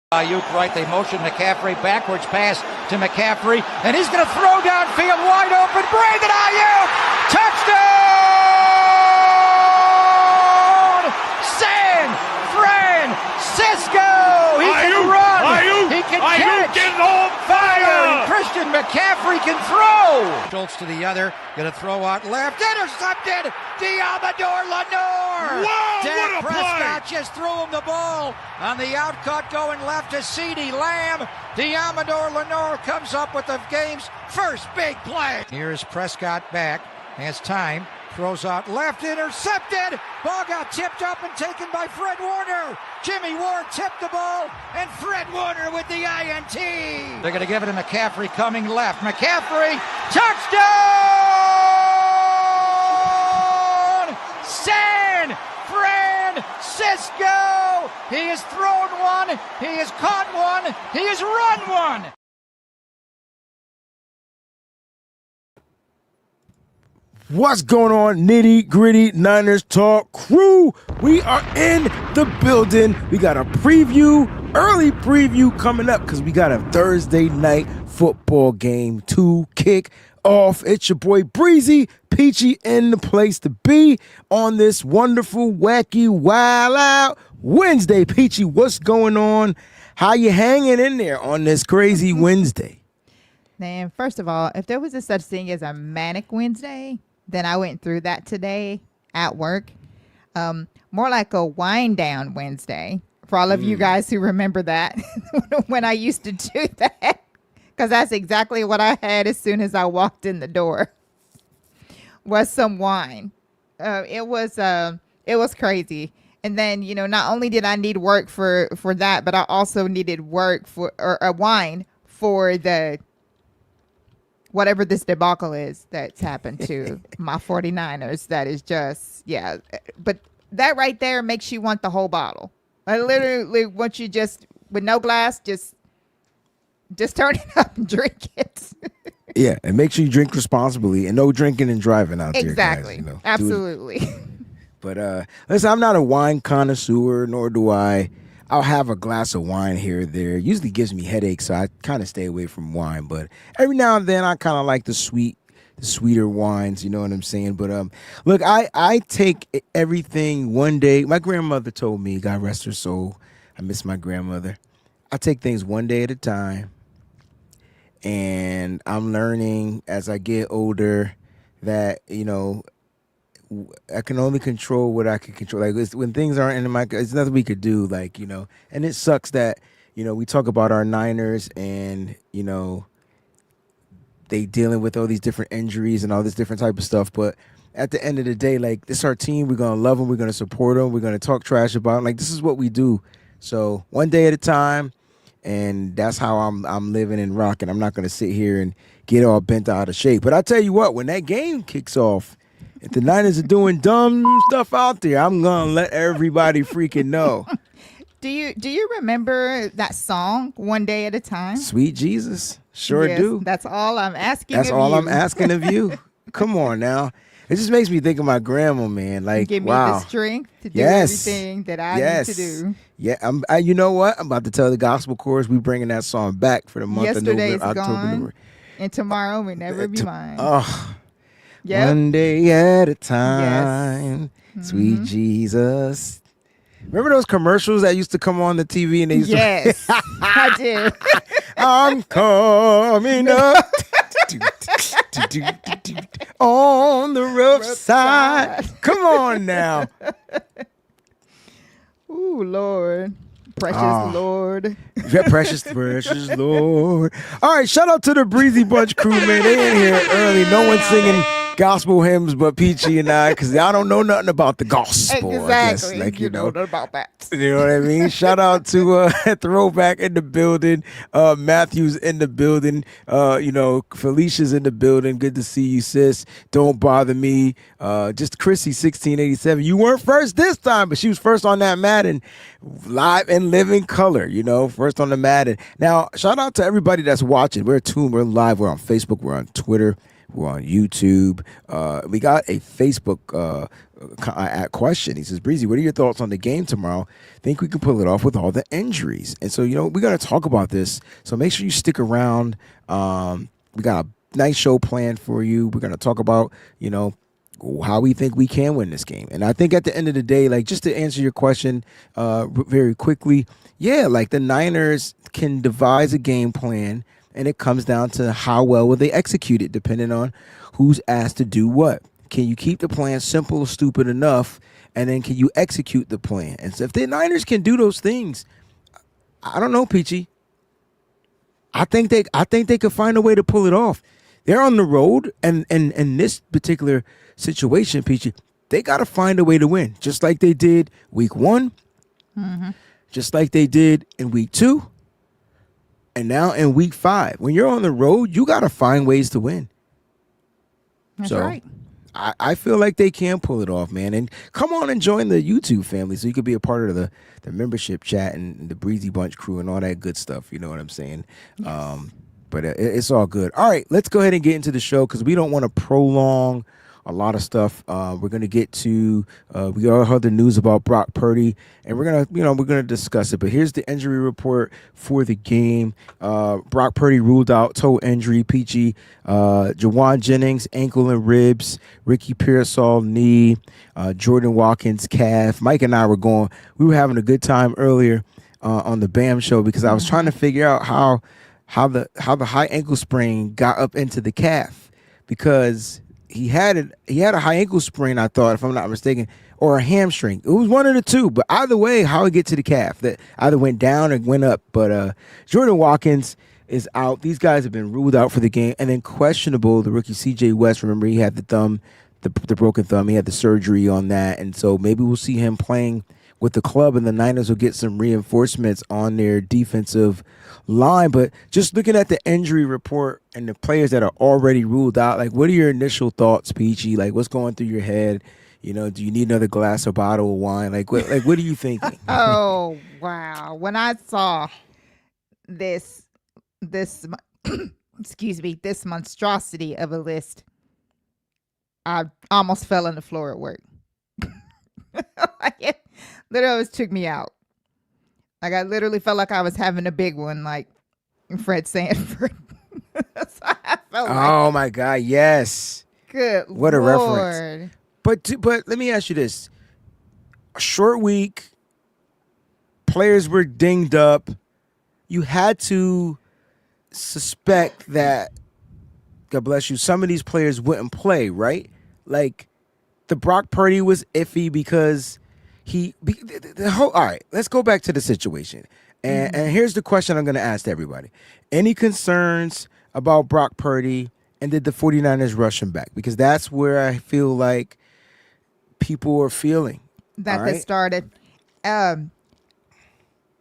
Ayuk right, they motion McCaffrey, backwards pass to McCaffrey, and he's going to throw downfield wide open. Brandon Ayuk, touchdown! San Francisco! He can run, he can catch, getting on fire! And Christian McCaffrey can throw! Schultz to the other, going to throw out left, intercepted! Diamador Lenore! Whoa, Dak what a Prescott play! just threw him the ball on the outcut going left to CeeDee Lamb. Diamador Lenore comes up with the game's first big play. Here's Prescott back, has time, throws out left, intercepted. Ball got tipped up and taken by Fred Warner. Jimmy Ward tipped the ball, and Fred Warner with the INT. They're going to give it to McCaffrey coming left. McCaffrey, touchdown! San Francisco! He has thrown one, he has caught one, he has run one. What's going on, nitty gritty Niners Talk crew? We are in the building. We got a early preview coming up because we got a Thursday night football game to kick off. It's your boy Breezy, Peachy in the place to be on this wonderful, wacky, wild out Wednesday. Peachy, what's going on? How you hanging in there on this crazy Wednesday? Man, first of all, if there was a such thing as a manic Wednesday, then I went through that today at work. More like a wind down Wednesday for all of you guys who remember that when I used to do that. Because that's exactly what I had as soon as I walked in the door, was some wine. It was crazy. And then, not only did I need work for that, but I also needed work or a wine for the whatever this debacle is that's happened to my 49ers. That is just, yeah. But that right there makes you want the whole bottle. I literally want you just, with no glass, just turn it up and drink it. Yeah, and make sure you drink responsibly and no drinking and driving out there, guys. Exactly. Absolutely. But listen, I'm not a wine connoisseur, nor do I'll have a glass of wine here or there. It usually gives me headaches, so I kind of stay away from wine. But every now and then, I kind of like the sweeter wines. You know what I'm saying? But look, I take everything one day. My grandmother told me, God rest her soul, I miss my grandmother. I take things one day at a time. And I'm learning as I get older that, I can only control what I can control. Like when things aren't in my, it's nothing we could do. Like, and it sucks that, we talk about our Niners and, they dealing with all these different injuries and all this different type of stuff. But at the end of the day, like, this is our team. We're going to love them. We're going to support them. We're going to talk trash about them. Like, this is what we do. So one day at a time. And that's how I'm living and rocking. I'm not going to sit here and get all bent out of shape. But I tell you what, when that game kicks off, if the Niners are doing dumb stuff out there, I'm going to let everybody freaking know. Do you remember that song, One Day at a Time? Sweet Jesus. Sure Yes, do. That's all I'm asking That's of all you. I'm asking of you. Come on now. It just makes me think of my grandma, man. Like, give me wow. the strength to do everything that I need to do. Yeah, you know what? I'm about to tell the gospel chorus. We bringing that song back for the month Yesterday's of November, October. gone, and tomorrow will never be mine. Oh, Yep. One day at a time, Yes. Sweet Jesus. Remember those commercials that used to come on the TV and they used Yes, I do. I'm coming up on the rough side. Come on now. Ooh, Lord. Precious Lord. Precious Lord. All right, shout out to the Breezy Bunch crew, man. They in here early. No one's singing gospel hymns but Peachy and I, because I don't know nothing about the gospel. Exactly. I guess. Like, you know nothing about that. You know what I mean? Shout out to Throwback in the building. Matthew's in the building. Felicia's in the building. Good to see you, sis. Don't bother me. Just Chrissy, 1687. You weren't first this time, but she was first on that Madden, live and living color, first on the Madden. Now, shout out to everybody that's watching. We're tuned. We're live. We're on Facebook. We're on Twitter. We're on YouTube. We got a Facebook question. He says, Breezy, what are your thoughts on the game tomorrow? Think we can pull it off with all the injuries? And so, we're going to talk about this. So make sure you stick around. We got a nice show planned for you. We're going to talk about, how we think we can win this game. And I think at the end of the day, like, just to answer your question very quickly, like the Niners can devise a game plan, and it comes down to how well will they execute it, depending on who's asked to do what. Can you keep the plan simple, stupid enough, and then can you execute the plan? And so if the Niners can do those things, I don't know, Peachy. I think they could find a way to pull it off. They're on the road, and in this particular situation, Peachy, they got to find a way to win, just like they did week 1, just like they did in week 2, and now in week 5. When you're on the road, you got to find ways to win. That's right. I feel like they can pull it off, man. And come on and join the YouTube family so you could be a part of the membership chat and the Breezy Bunch crew and all that good stuff. You know what I'm saying? Yes. But it's all good. All right, let's go ahead and get into the show because we don't want to prolong a lot of stuff. We're going to get to we all heard the news about Brock Purdy, and we're gonna discuss it. But here's the injury report for the game. Brock Purdy ruled out toe injury. Peachy, Jawan Jennings ankle and ribs. Ricky Pearsall knee. Jordan Watkins calf. Mike and I we were having a good time earlier on the BAM show because I was trying to figure out how the high ankle sprain got up into the calf because he had a high ankle sprain, I thought, if I'm not mistaken, or a hamstring. It was one of the two, but either way, how it get to the calf, that either went down or went up. But Jordan Watkins is out. These guys have been ruled out for the game, and then questionable. The rookie C.J. West, remember, he had the thumb, the broken thumb. He had the surgery on that, and so maybe we'll see him playing with the club, and the Niners will get some reinforcements on their defensive line. But just looking at the injury report and the players that are already ruled out, like, what are your initial thoughts, Peachy? Like, what's going through your head? Do you need another glass or bottle of wine? Like what are you thinking? Oh, wow. When I saw this excuse me, this monstrosity of a list, I almost fell on the floor at work. It literally almost took me out. Like, I literally felt like I was having a big one, like Fred Sanford. That's how I felt. Oh my God, yes. Good what Lord. A reference. But let me ask you this. A short week, players were dinged up. You had to suspect that, God bless you, some of these players wouldn't play, right? Like, the Brock Purdy was iffy because all right, let's go back to the situation. And here's the question I'm going to ask everybody. Any concerns about Brock Purdy, and did the 49ers rush him back? Because that's where I feel like people are feeling. That right? They started.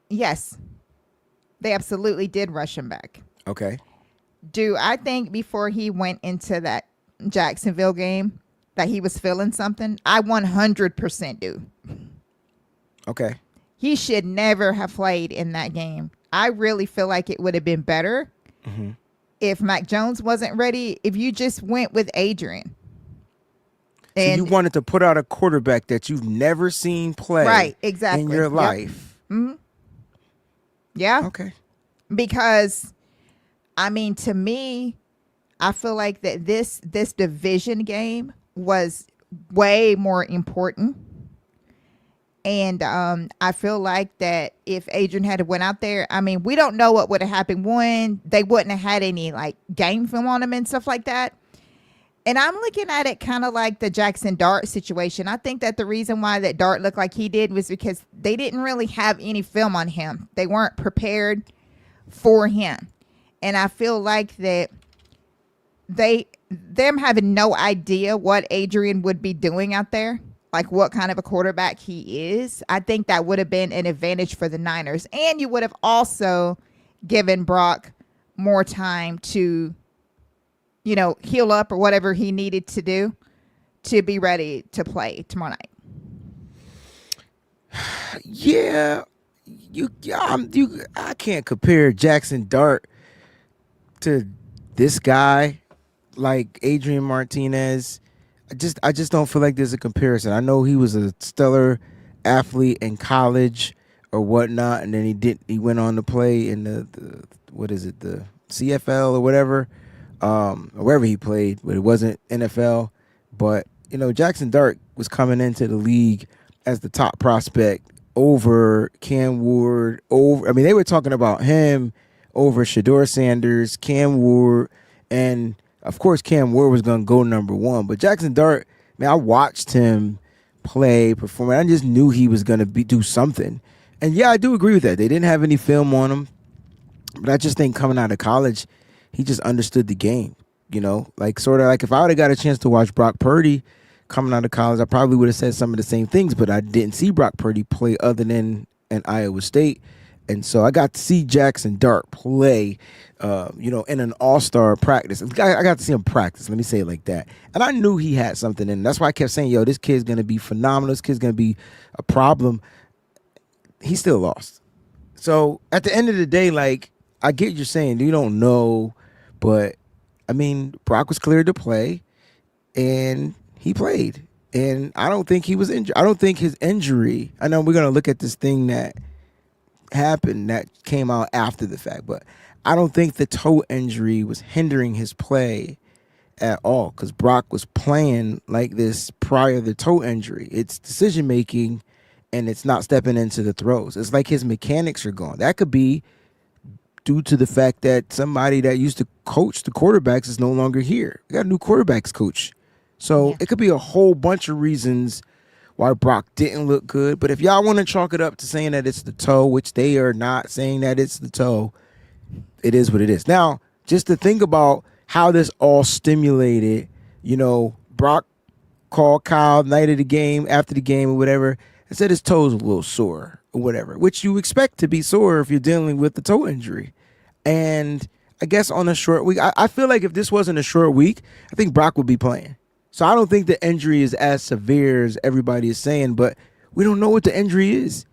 Yes, they absolutely did rush him back. Okay. Do I think before he went into that Jacksonville game that he was feeling something? I 100% do. Okay. He should never have played in that game. I really feel like it would have been better if Mac Jones wasn't ready, if you just went with Adrian. So you wanted to put out a quarterback that you've never seen play right, exactly. in your life. Mm-hmm. Yeah. Okay. Because, I mean, to me, I feel like that this division game was way more important. And I feel like that if Adrian had went out there, I mean, we don't know what would have happened. One, they wouldn't have had any like game film on him and stuff like that. And I'm looking at it kind of like the Jackson Dart situation. I think that the reason why that Dart looked like he did was because they didn't really have any film on him. They weren't prepared for him. And I feel like that them having no idea what Adrian would be doing out there, like what kind of a quarterback he is, I think that would have been an advantage for the Niners. And you would have also given Brock more time to, heal up or whatever he needed to do to be ready to play tomorrow night. Yeah. I can't compare Jackson Dart to this guy. like Adrian Martinez. I just don't feel like there's a comparison. I know he was a stellar athlete in college or whatnot, and then he went on to play in the what is it, the CFL or whatever, or wherever he played, but it wasn't NFL. But Jackson Dart was coming into the league as the top prospect over Cam Ward. They were talking about him over Shador Sanders, Cam Ward, and of course Cam Ward was going to go number one. But Jackson Dart, man, I watched him play, perform, and I just knew he was going to do something. And yeah, I do agree with that. They didn't have any film on him, but I just think coming out of college, he just understood the game. Like sort of like if I would have got a chance to watch Brock Purdy coming out of college, I probably would have said some of the same things, but I didn't see Brock Purdy play other than in Iowa State. And so I got to see Jackson Dart play, in an all-star practice. I got to see him practice, let me say it like that. And I knew he had something in him. That's why I kept saying, this kid's going to be phenomenal. This kid's going to be a problem. He still lost. So at the end of the day, like, I get what you're saying. You don't know, but, Brock was cleared to play, and he played. And I don't think he was injured. I don't think his injury, I know we're going to look at this thing that happened that came out after the fact, but I don't think the toe injury was hindering his play at all, because Brock was playing like this prior to the toe injury. It's decision making, and it's not stepping into the throws. It's like his mechanics are gone. That could be due to the fact that somebody that used to coach the quarterbacks is no longer here. We got a new quarterbacks coach. So It could be a whole bunch of reasons why Brock didn't look good. But if y'all want to chalk it up to saying that it's the toe, which they are not saying that it's the toe, it is what it is. Now, just to think about how this all stimulated, Brock called Kyle night of the game, after the game or whatever, and said his toe's a little sore or whatever, which you expect to be sore if you're dealing with the toe injury. And I guess on a short week, I feel like if this wasn't a short week, I think Brock would be playing. So I don't think the injury is as severe as everybody is saying, but we don't know what the injury is.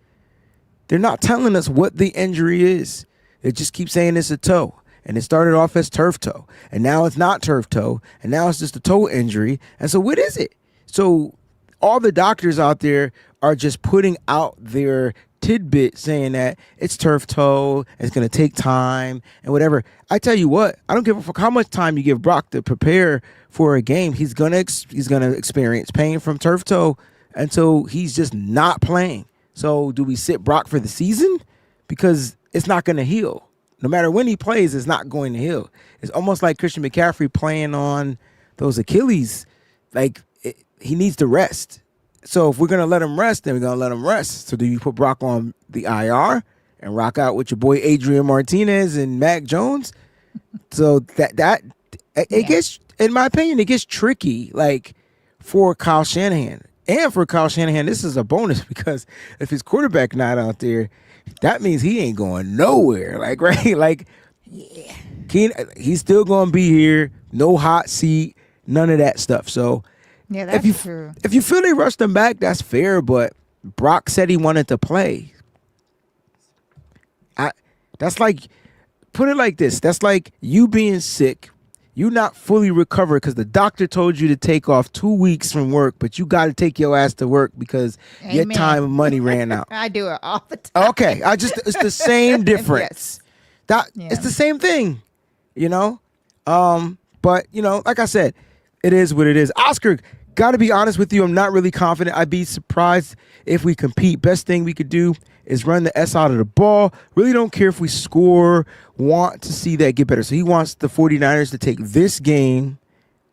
They're not telling us what the injury is. They just keep saying it's a toe. And it started off as turf toe. And now it's not turf toe. And now it's just a toe injury. And so what is it? So all the doctors out there are just putting out their tidbit saying that it's turf toe, it's going to take time and whatever. I tell you what, I don't give a fuck how much time you give Brock to prepare for a game. He's going to experience pain from turf toe until he's just not playing. So do we sit Brock for the season? Because it's not going to heal. No matter when he plays, it's not going to heal. It's almost like Christian McCaffrey playing on those Achilles. Like, he needs to rest. So if we're going to let him rest, then we're going to let him rest. So do you put Brock on the IR and rock out with your boy Adrian Martinez and Mac Jones? So it gets, in my opinion, it gets tricky, like, for Kyle Shanahan. And for Kyle Shanahan, this is a bonus, because if his quarterback not out there, that means he ain't going nowhere. Like, right? Like, yeah, he's still going to be here. No hot seat, none of that stuff. So yeah, that's true. If you feel they rushed him back, that's fair. But Brock said he wanted to play. That's like, put it like this. That's like you being sick. You not fully recovered because the doctor told you to take off 2 weeks from work, but you got to take your ass to work because Amen. your time and money ran out. I do it all the time. Okay, it's the same difference. It's the same thing, But like I said, it is what it is. Oscar, got to be honest with you, I'm not really confident. I'd be surprised if we compete. Best thing we could do is run the S out of the ball. Really don't care if we score. Want to see that get better. So he wants the 49ers to take this game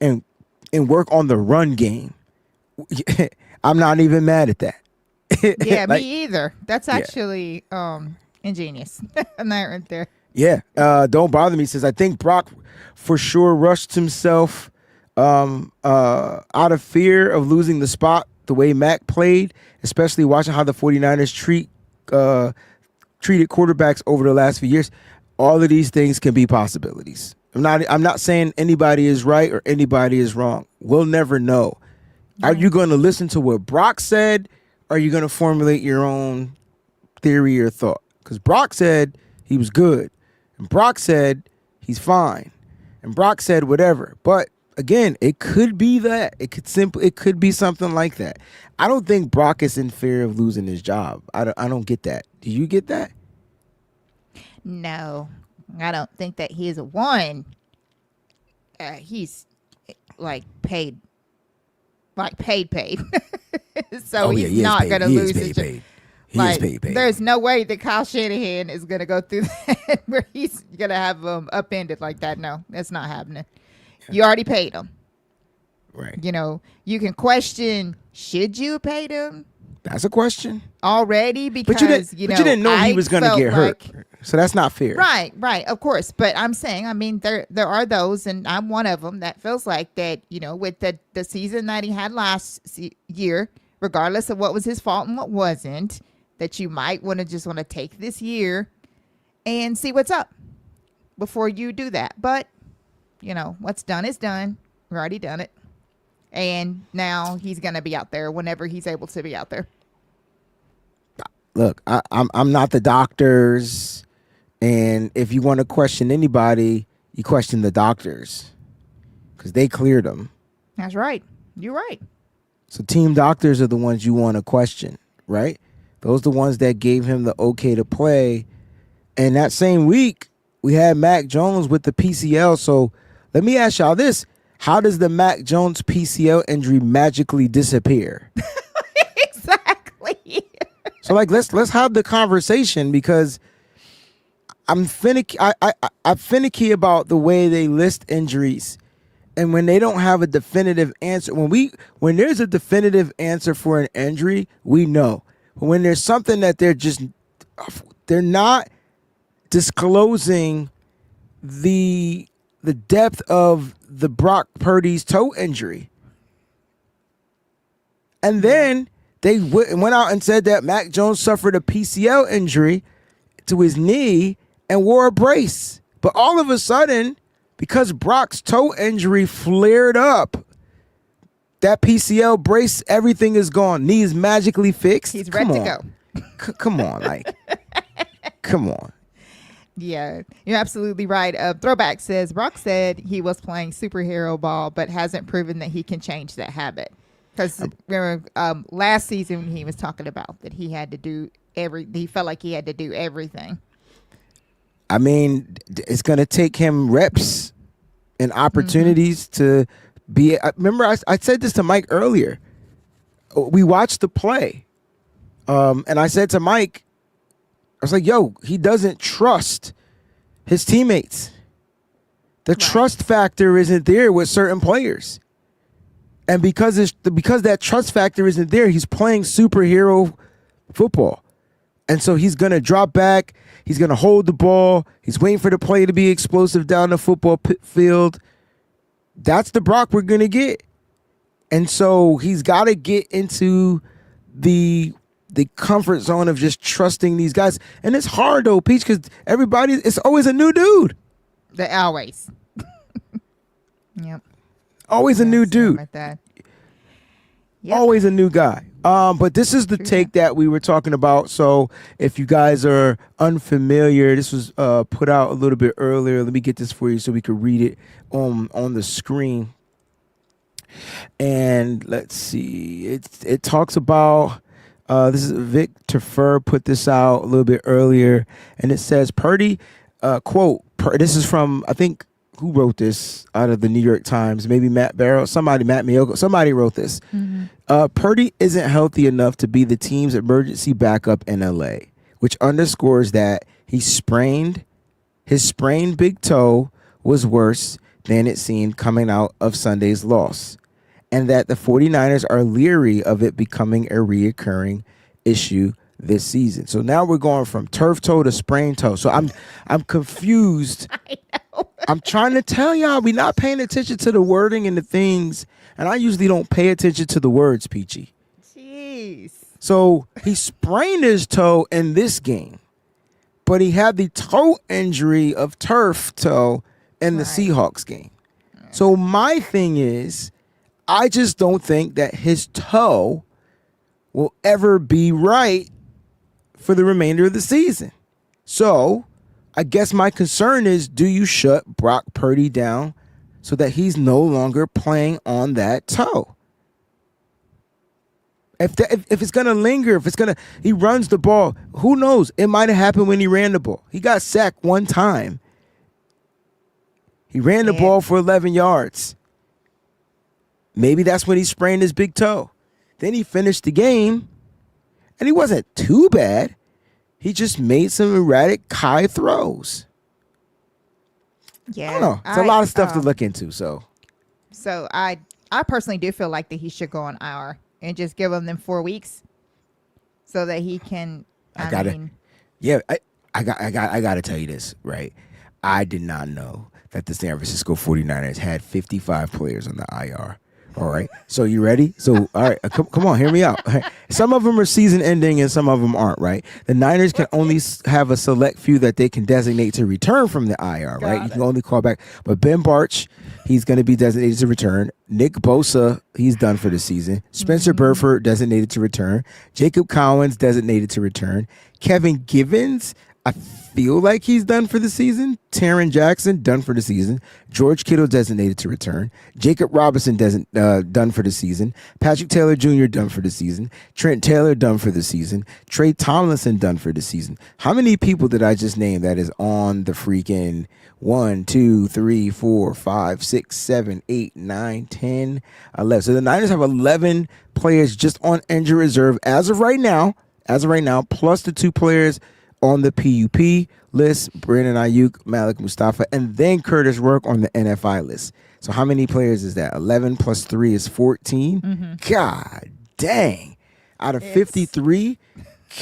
and work on the run game. I'm not even mad at that. Yeah, me either. That's actually ingenious. I'm not right there. Yeah, don't bother me. Says I think Brock for sure rushed himself out of fear of losing the spot the way Mac played, especially watching how the 49ers treated quarterbacks over the last few years. All of these things can be possibilities. I'm not saying anybody is right or anybody is wrong. We'll never know. Are you going to listen to what Brock said, or are you going to formulate your own theory or thought? Because Brock said he was good, and Brock said he's fine, and Brock said whatever. But again, it could be that. It could be something like that. I don't think Brock is in fear of losing his job. I don't get that. Do you get that? No, I don't think that he is a one. He's like paid. So he's not going to lose his job. He is paid. There's no way that Kyle Shanahan is going to go through that where he's going to have them upended like that. No, that's not happening. Yeah. You already paid him. Right. You know, you can question, should you have paid him? That's a question. Already? Because, but you didn't know he was going to get hurt. So that's not fair. Right, of course. But I'm saying, I mean, there are those, and I'm one of them, that feels like that, you know, with the season that he had last year, regardless of what was his fault and what wasn't, that you might want to take this year and see what's up before you do that. But, you know, what's done is done. We've already done it. And now he's going to be out there whenever he's able to be out there. Look, I'm not the doctors. And if you want to question anybody, you question the doctors because they cleared him. That's right. You're right. So team doctors are the ones you want to question, right? Those are the ones that gave him the okay to play. And that same week, we had Mac Jones with the PCL. So let me ask y'all this. How does the Mac Jones PCL injury magically disappear? Exactly. So like let's have the conversation because I'm finicky. I'm finicky about the way they list injuries, and when they don't have a definitive answer. When there's a definitive answer for an injury, we know. But when there's something that they're not disclosing the depth of the Brock Purdy's toe injury, and then they went out and said that Mac Jones suffered a PCL injury to his knee and wore a brace. But all of a sudden, because Brock's toe injury flared up, that PCL brace, everything is gone. Knee is magically fixed. He's ready to go. Come on, come on. Yeah, you're absolutely right. Throwback says, Brock said he was playing superhero ball, but hasn't proven that he can change that habit. Because remember, last season he was talking about that he had to do he felt like he had to do everything. I mean, it's going to take him reps and opportunities to be. Remember, I said this to Mike earlier. We watched the play, and I said to Mike, I was like, yo, he doesn't trust his teammates. The trust factor isn't there with certain players. And because that trust factor isn't there, he's playing superhero football. And so he's going to drop back. He's going to hold the ball. He's waiting for the play to be explosive down the football field. That's the Brock we're going to get. And so he's got to get into the comfort zone of just trusting these guys. And it's hard, though, Peach, because it's always a new dude. Always. Yep. Always a new dude. Like that. Yep. Always a new guy. But this is the take that we were talking about. So if you guys are unfamiliar, this was put out a little bit earlier. Let me get this for you so we could read it on the screen. And let's see. It talks about this is Victor Fur put this out a little bit earlier, and it says Purdy quote. This is from, I think, who wrote this out of the New York Times? Maybe Matt Barrow, Matt Miyoko. Somebody wrote this. Mm-hmm. Purdy isn't healthy enough to be the team's emergency backup in LA, which underscores that his sprained big toe was worse than it seemed coming out of Sunday's loss, and that the 49ers are leery of it becoming a reoccurring issue this season. So now we're going from turf toe to sprained toe. So I'm confused. I know. I'm trying to tell y'all, we're not paying attention to the wording and the things. And I usually don't pay attention to the words, Peachy. Jeez. So he sprained his toe in this game, but he had the toe injury of turf toe in the Seahawks game. So my thing is, I just don't think that his toe will ever be right for the remainder of the season. So I guess my concern is, do you shut Brock Purdy down so that he's no longer playing on that toe. If it's going to linger, he runs the ball, who knows? It might have happened when he ran the ball. He got sacked one time. He ran the ball for 11 yards. Maybe that's when he sprained his big toe. Then he finished the game, and he wasn't too bad. He just made some erratic high throws. Yeah. I don't know. It's a lot of stuff to look into. So I personally do feel like that he should go on IR and just give him them 4 weeks so that he can. I got to tell you this, right? I did not know that the San Francisco 49ers had 55 players on the IR. All right. So you ready? So, all right. Come on. Hear me out. Some of them are season ending and some of them aren't, right? The Niners can only have a select few that they can designate to return from the IR, right? You can only call back. But Ben Barch, he's going to be designated to return. Nick Bosa, he's done for the season. Spencer Burford, designated to return. Jacob Collins, designated to return. Kevin Givens, I feel like he's done for the season. Taron Jackson, done for the season. George Kittle, designated to return. Jacob Robinson, done for the season. Patrick Taylor Jr., done for the season. Trent Taylor, done for the season. Trey Tomlinson, done for the season. How many people did I just name that is on the freaking 1, 2, 3, 4, 5, 6, 7, 8, 9, 10, 11? So the Niners have 11 players just on injury reserve as of right now, plus the 2 players on the PUP list, Brandon Ayuk, Malik Mustafa, and then Curtis Rourke on the NFI list. So how many players is that? 11 plus 3 is 14? Mm-hmm. God dang. Out of 53?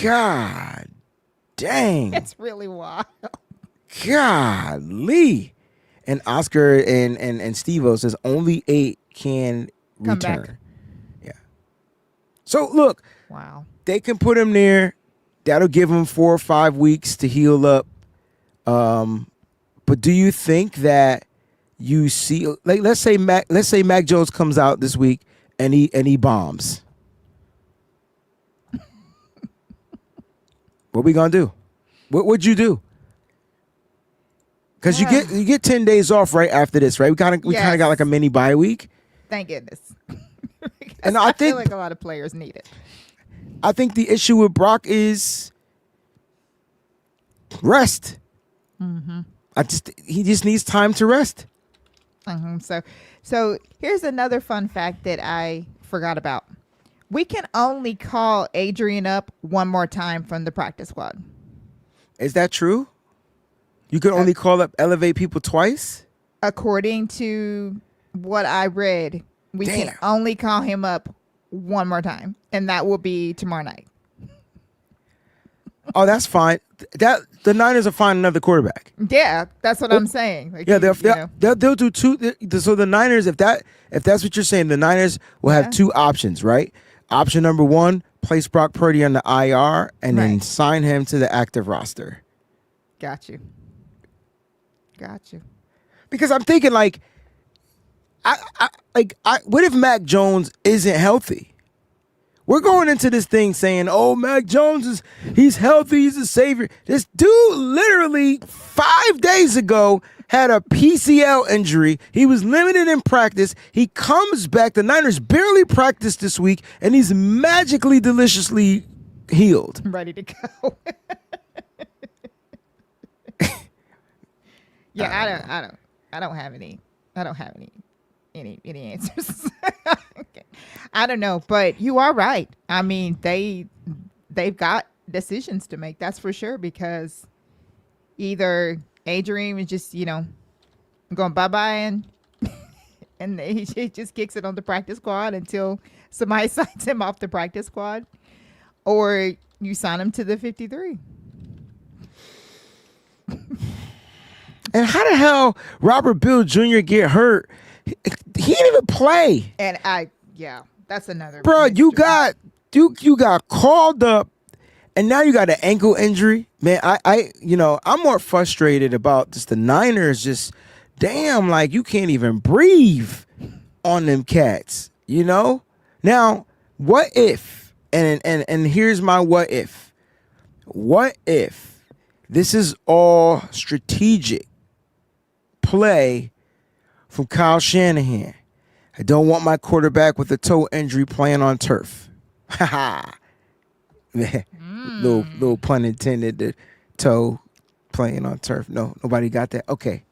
God dang. It's really wild. Golly. And Oscar and Steve-O says only 8 can come return. Back. Yeah. So look. Wow. They can put him there. That'll give him 4 or 5 weeks to heal up. But do you think that you see, like, let's say Mac Jones comes out this week and he bombs? What we gonna do? What would you do? Because you get 10 days off right after this, right? We kind of got like a mini bye week. Thank goodness. And I feel like a lot of players need it. I think the issue with Brock is rest. Mm-hmm. He just needs time to rest. Mm-hmm. So here's another fun fact that I forgot about. We can only call Adrian up one more time from the practice squad. Is that true? You can only call up elevate people twice? According to what I read, we can only call him up one more time, and that will be tomorrow night. Oh, that's fine. That the Niners will find another quarterback. Yeah, that's what I'm saying. Like, yeah, they'll do 2. So the Niners, if that's what you're saying, the Niners will have 2 options, right? Option number 1, place Brock Purdy on the IR and then sign him to the active roster. Got you. Because I'm thinking like, what if Mac Jones isn't healthy? We're going into this thing saying, "Oh, Mac Jones he's healthy, he's a savior." This dude literally 5 days ago had a PCL injury. He was limited in practice. He comes back. The Niners barely practiced this week, and he's magically, deliciously healed. Ready to go. Yeah, I don't have any answers. Okay. I don't know, but you are right. I mean, they've got decisions to make, that's for sure, because either Adrian is just, going bye-bye and he just kicks it on the practice squad until somebody signs him off the practice squad, or you sign him to the 53. And how the hell Robert Bill Jr. get hurt? He didn't even play. And that's another. Bro, you got called up, and now you got an ankle injury. Man, I'm more frustrated about just the Niners. Just damn, like you can't even breathe on them cats. Now, what if? And here's my what if. What if this is all strategic play from Kyle Shanahan. I don't want my quarterback with a toe injury playing on turf. Ha ha. Little pun intended. The toe playing on turf. No, nobody got that. Okay.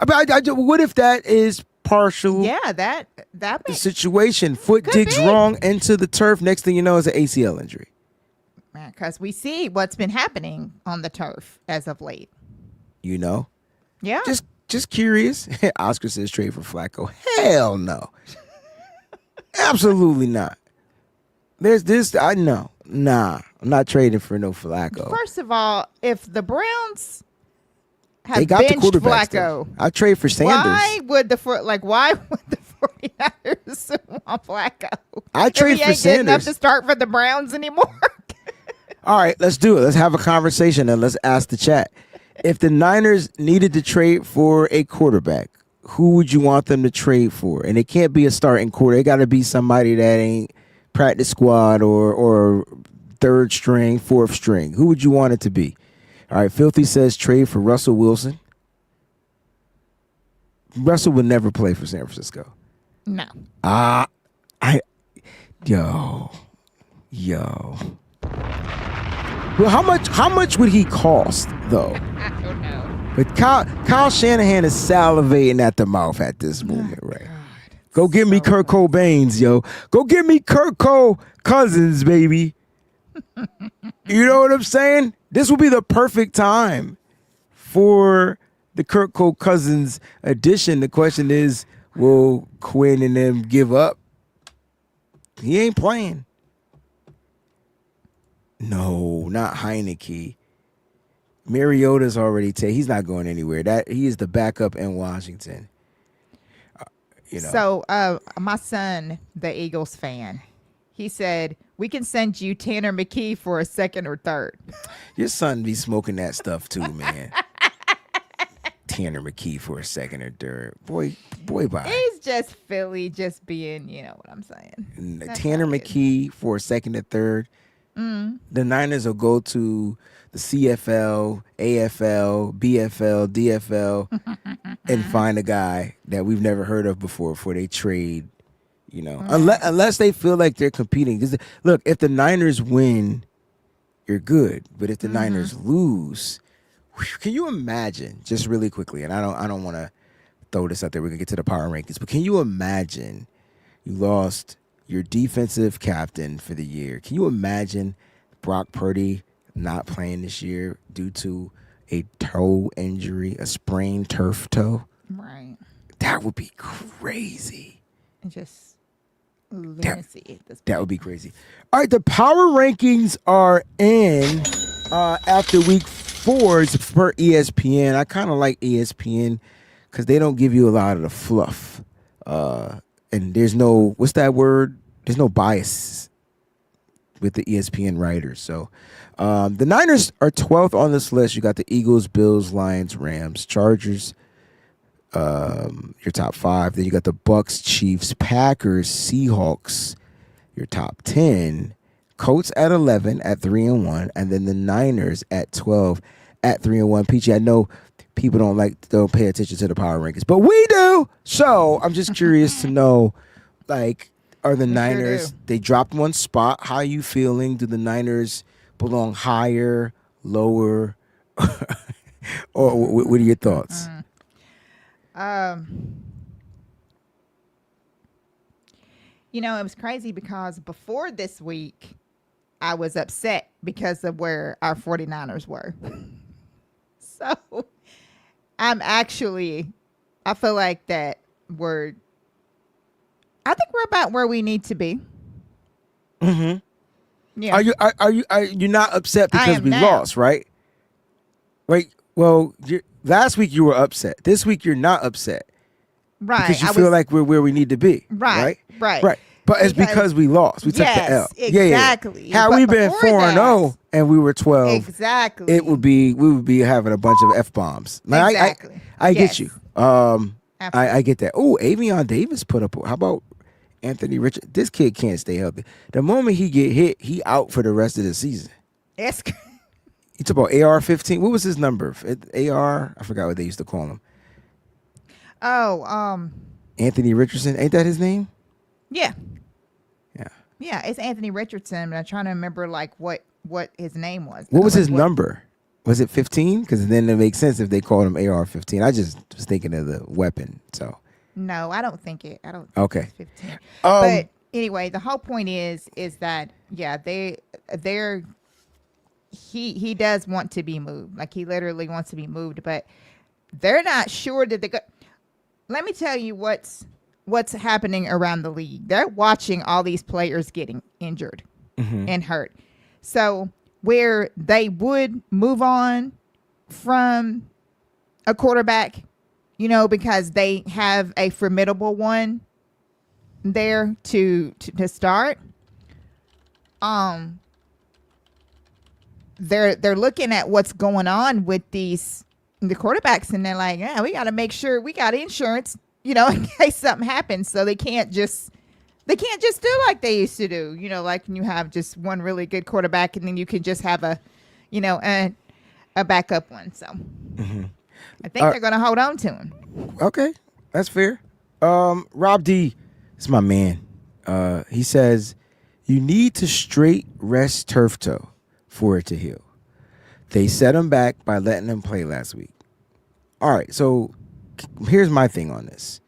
What if that is partial? Yeah, that The makes situation. Foot Could digs be. wrong into the turf. Next thing you know is an ACL injury. because we see what's been happening on the turf as of late. You know? Yeah. Just curious. Oscar says trade for Flacco. Hell no. Absolutely not. There's this. I know. Nah, I'm not trading for no Flacco. First of all, if the Browns have They got the benched quarterbacks. Flacco, I trade for Sanders. why would the 49ers want Flacco? I trade if he for ain't good enough Sanders. to start for the Browns anymore. All right, let's do it. Let's have a conversation and let's ask the chat. If the Niners needed to trade for a quarterback, who would you want them to trade for? And it can't be a starting quarter. It got to be somebody that ain't practice squad or third string, fourth string. Who would you want it to be? All right, Filthy says trade for Russell Wilson. Russell would never play for San Francisco. No. Yo. Well, how much would he cost though? I don't know. But Kyle Shanahan is salivating at the mouth at this moment, right? Go get me Kirk Cobain's, yo. Go get me Kirk Cousins, baby. You know what I'm saying? This will be the perfect time for the Kirk Cousins edition. The question is, will Quinn and them give up? He ain't playing. No, not Heineke. Mariota's already he's not going anywhere. He is the backup in Washington. So my son, the Eagles fan, he said, we can send you Tanner McKee for a second or third. Your son be smoking that stuff too, man. Tanner McKee for a second or third. Boy, bye. He's just Philly, just being, you know what I'm saying. That's Tanner how it is. McKee for a second or third. The Niners will go to the CFL, AFL, BFL, DFL, and find a guy that we've never heard of before they trade. You know, unless they feel like they're competing. Because look, if the Niners win, you're good. But if the Niners lose, can you imagine? Just really quickly, and I don't want to throw this out there. We're gonna get to the power rankings, but can you imagine you lost your defensive captain for the year? Can you imagine Brock Purdy not playing this year due to a toe injury, a sprained turf toe? Right. That would be crazy. And just lunacy at this point. That would be crazy. All right, the power rankings are in after week 4. It's per ESPN. I kind of like ESPN because they don't give you a lot of the fluff. And there's no, what's that word? There's no bias with the ESPN writers. So the Niners are 12th on this list. You got the Eagles, Bills, Lions, Rams, Chargers, your top 5. Then you got the Bucks, Chiefs, Packers, Seahawks, your top 10. Colts at 11 at 3-1, and then the Niners at 12 at 3-1. Peachy, I know people don't pay attention to the power rankings, but we do. So I'm just curious to know, like, are the Niners? They dropped one spot. How are you feeling? Do the Niners belong higher, lower, or what are your thoughts? You know, it was crazy because before this week, I was upset because of where our 49ers were. So I feel like that I think we're about where we need to be. Mm-hmm. Yeah. Are you not upset because we now. lost, right? Right. Well, last week you were upset. This week you're not upset. Right. Because you feel like we're where we need to be. Right. But it's because we lost. We took the L. Exactly. Had But we been before 4-0 and we were 12, exactly. we would be having a bunch of F-bombs. Like, Exactly. I Yes. get you. I get that. Oh, Avion Davis put up. How about Anthony Richardson? This kid can't stay healthy. The moment he get hit, he out for the rest of the season. It's You talk about AR-15. What was his number? AR? I forgot what they used to call him. Oh, Anthony Richardson. Ain't that his name? yeah. Yeah. Yeah, it's Anthony Richardson, but I'm trying to remember like what his name was. What was Like, his number? Was it 15? Because then it makes sense if they called him AR-15. I just was thinking of the weapon. So No, I don't think it. I don't. Think Okay. It's 15. But anyway, the whole point is that they're he does want to be moved. Like he literally wants to be moved, but they're not sure that they go. Let me tell you what's happening around the league. They're watching all these players getting injured and hurt. So where they would move on from a quarterback, you know, because they have a formidable one there to start. They're looking at what's going on with the quarterbacks, and they're like, yeah, we got to make sure we got insurance, you know, in case something happens. So they can't just do like they used to do, you know, like when you have just one really good quarterback and then you can just have a backup one. So I think they're going to hold on to him. Okay, that's fair. Rob D is my man. He says you need to straight rest turf toe for it to heal. They set him back by letting him play last week. All right, so here's my thing on this.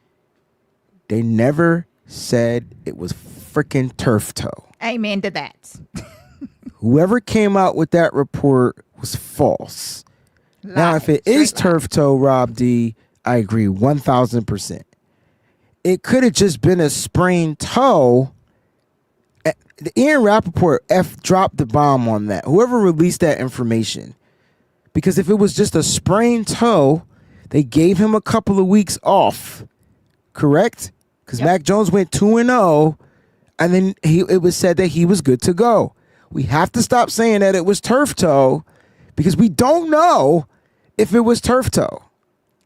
They never said it was freaking turf toe. Amen to that. Whoever came out with that report was false. Now, if it is turf toe, Rob D, I agree 1,000%. It could have just been a sprained toe. Ian Rappaport dropped the bomb on that. Whoever released that information. Because if it was just a sprained toe, they gave him a couple of weeks off. Correct? Because Mac Jones went 2-0, and then it was said that he was good to go. We have to stop saying that it was turf toe because we don't know if it was turf toe.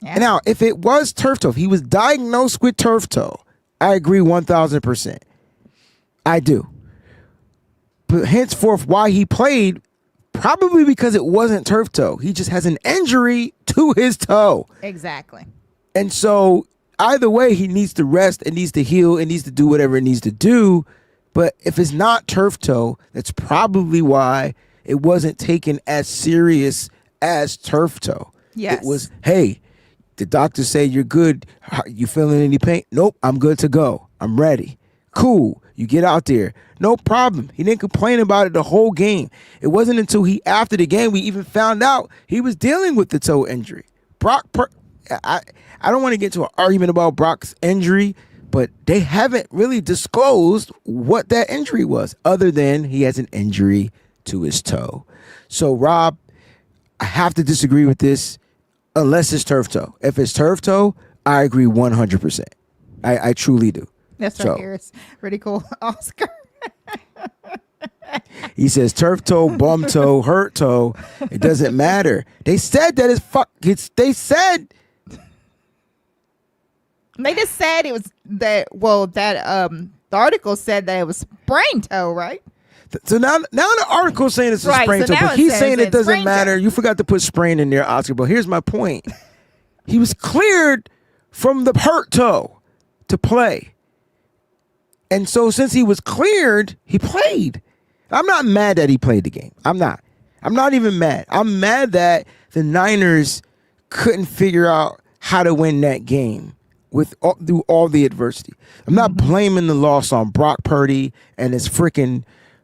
Yeah. Now, if it was turf toe, if he was diagnosed with turf toe, I agree 1,000%. I do. But henceforth, why he played, probably because it wasn't turf toe. He just has an injury to his toe. Exactly. And so either way, he needs to rest, it needs to heal, it needs to do whatever it needs to do. But if it's not turf toe, that's probably why it wasn't taken as serious as turf toe. Yes. It was, hey, the doctor said you're good. You feeling any pain? Nope, I'm good to go. I'm ready. Cool. You get out there. No problem. He didn't complain about it the whole game. It wasn't until after the game, we even found out he was dealing with the toe injury. I don't want to get into an argument about Brock's injury, but they haven't really disclosed what that injury was other than he has an injury to his toe. So, Rob, I have to disagree with this unless it's turf toe. If it's turf toe, I agree 100%. I truly do. That's right here. It's pretty cool. Oscar. He says turf toe, bum toe, hurt toe. It doesn't matter. They said that they said. They just said it was that. Well, the article said that it was sprained toe, right? So now the article's saying it's a sprained toe, but he's saying it doesn't matter. You forgot to put sprain in there, Oscar. But here's my point. He was cleared from the hurt toe to play. And so since he was cleared, he played. I'm not mad that he played the game. I'm not. I'm not even mad. I'm mad that the Niners couldn't figure out how to win that game through all the adversity. I'm not blaming the loss on Brock Purdy and his freaking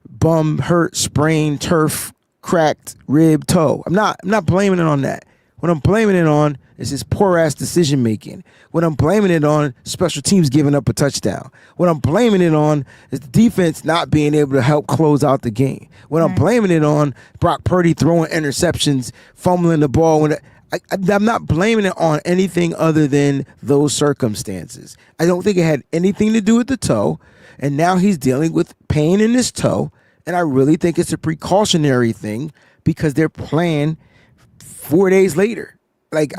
bum hurt, sprained, turf, cracked rib toe. I'm not blaming it on that. What I'm blaming it on is his poor ass decision making. What I'm blaming it on, special teams giving up a touchdown. What I'm blaming it on is the defense not being able to help close out the game. What I'm blaming it on, Brock Purdy throwing interceptions, fumbling the ball. I'm not blaming it on anything other than those circumstances. I don't think it had anything to do with the toe. And now he's dealing with pain in his toe. And I really think it's a precautionary thing because they're playing 4 days later. Like,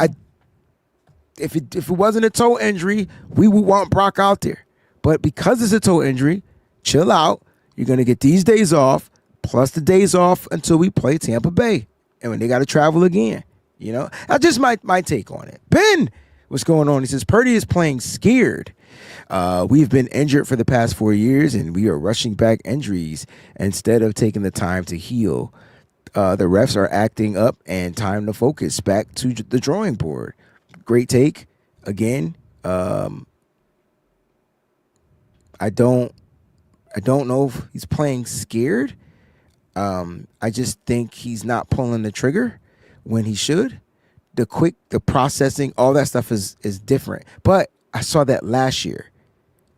if it wasn't a toe injury, we would want Brock out there. But because it's a toe injury, chill out. You're going to get these days off, plus the days off until we play Tampa Bay. And when they got to travel again. You know, that's just my take on it. Ben, What's going on? He says, Purdy is playing scared. We've been injured for the past 4 years, and we are rushing back injuries instead of taking the time to heal. The refs are acting up, and time to focus back to the drawing board. Great take. Again, I don't know if he's playing scared. I just think he's not pulling the trigger when he should. The processing, all that stuff is different. But I saw that last year,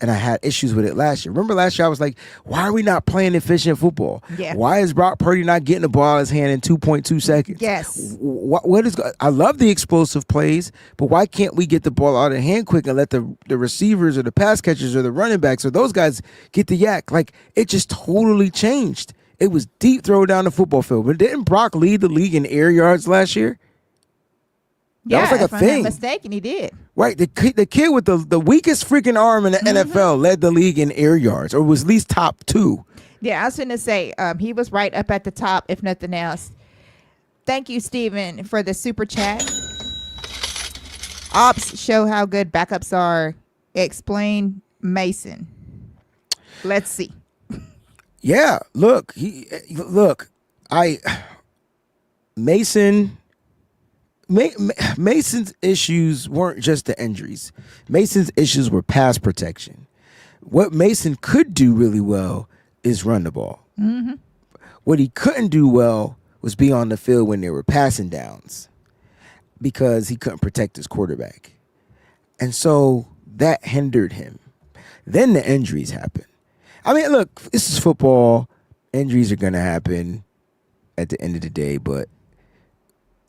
and I had issues with it last year. Remember last year I was like, why are we not playing efficient football? Yeah. Why is Brock Purdy not getting the ball out of his hand in 2.2 seconds? Yes. I love the explosive plays, but why can't we get the ball out of the hand quick and let the receivers or the pass catchers or the running backs or those guys get the yak? Like, it just totally changed. It was deep throw down the football field. But didn't Brock lead the league in air yards last year? That was like if a I'm thing. not mistaken, he did. Right, the kid with the weakest freaking arm in the NFL led the league in air yards, or was at least top 2. Yeah, I was going to say he was right up at the top, if nothing else. Thank you, Steven, for the super chat. Ops show how good backups are. Explain Mason. Let's see. Yeah, Mason's issues weren't just the injuries. Mason's issues were pass protection. What Mason could do really well is run the ball. Mm-hmm. What he couldn't do well was be on the field when there were passing downs because he couldn't protect his quarterback. And so that hindered him. Then the injuries happened. I mean, look, this is football. Injuries are going to happen at the end of the day, but,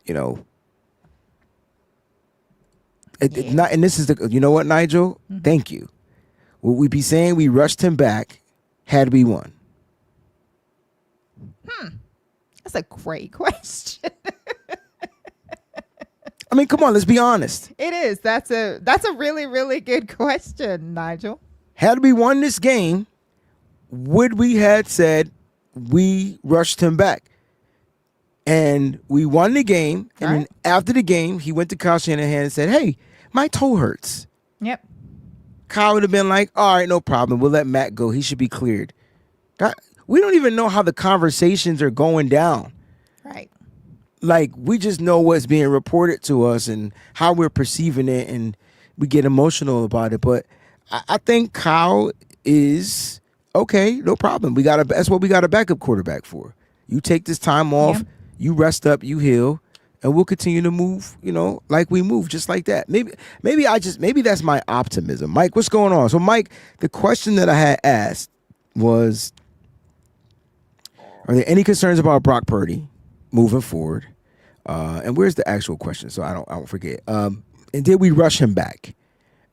you know, not, and this is you know what, Nigel? Mm-hmm. Thank you. Would we be saying we rushed him back had we won? That's a great question. I mean, come on, let's be honest. It is. That's a really, really good question, Nigel. Had we won this game, would we had said we rushed him back? And we won the game, and then after the game, he went to Kyle Shanahan and said, hey, my toe hurts. Yep. Kyle would have been like, all right, no problem. We'll let Matt go. He should be cleared. We don't even know how the conversations are going down. Right. Like, we just know what's being reported to us and how we're perceiving it, and we get emotional about it. But I think Kyle is okay, no problem. That's what we got a backup quarterback for. You take this time off, you rest up, you heal, and we'll continue to move, like we move, just like that. Maybe that's my optimism. Mike, what's going on? So, Mike, the question that I had asked was, are there any concerns about Brock Purdy moving forward? And where's the actual question? So I don't forget. And did we rush him back?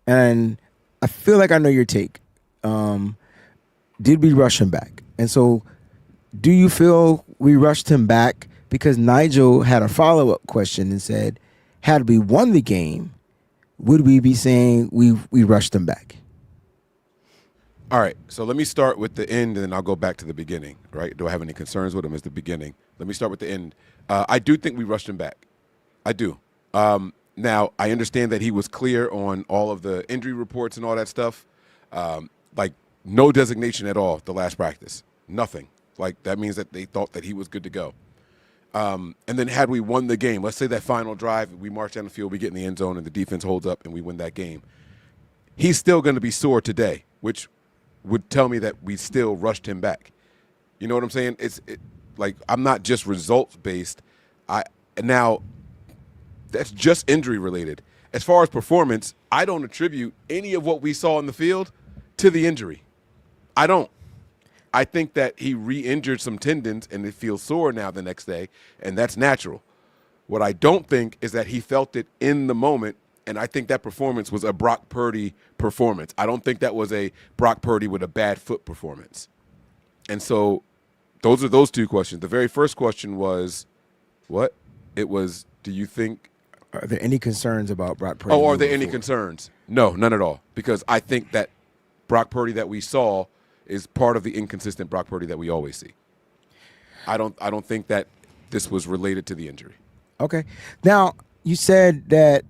And I feel like I know your take. Did we rush him back? And so, do you feel we rushed him back? Because Nigel had a follow-up question and said, had we won the game, would we be saying we rushed him back? All right, so let me start with the end, and then I'll go back to the beginning, right? Do I have any concerns with him as the beginning? Let me start with the end. I do think we rushed him back. I do. Now, I understand that he was clear on all of the injury reports and all that stuff. Like, no designation at all the last practice. Nothing. Like, that means that they thought that he was good to go. And then had we won the game, let's say that final drive, we march down the field, we get in the end zone, and the defense holds up, and we win that game. He's still going to be sore today, which would tell me that we still rushed him back. You know what I'm saying? Like, I'm not just results-based. Now, that's just injury-related. As far as performance, I don't attribute any of what we saw in the field to the injury. I don't. I think that he re-injured some tendons and it feels sore now the next day, and that's natural. What I don't think is that he felt it in the moment, and I think that performance was a Brock Purdy performance. I don't think that was a Brock Purdy with a bad foot performance. And so those are those two questions. The very first question was, what? It was, do you think – Are there any concerns about Brock Purdy? Oh, are there any concerns? No, none at all, because I think that Brock Purdy that we saw – is part of the inconsistent Brock Purdy that we always see. I don't think that this was related to the injury. Okay. Now, you said that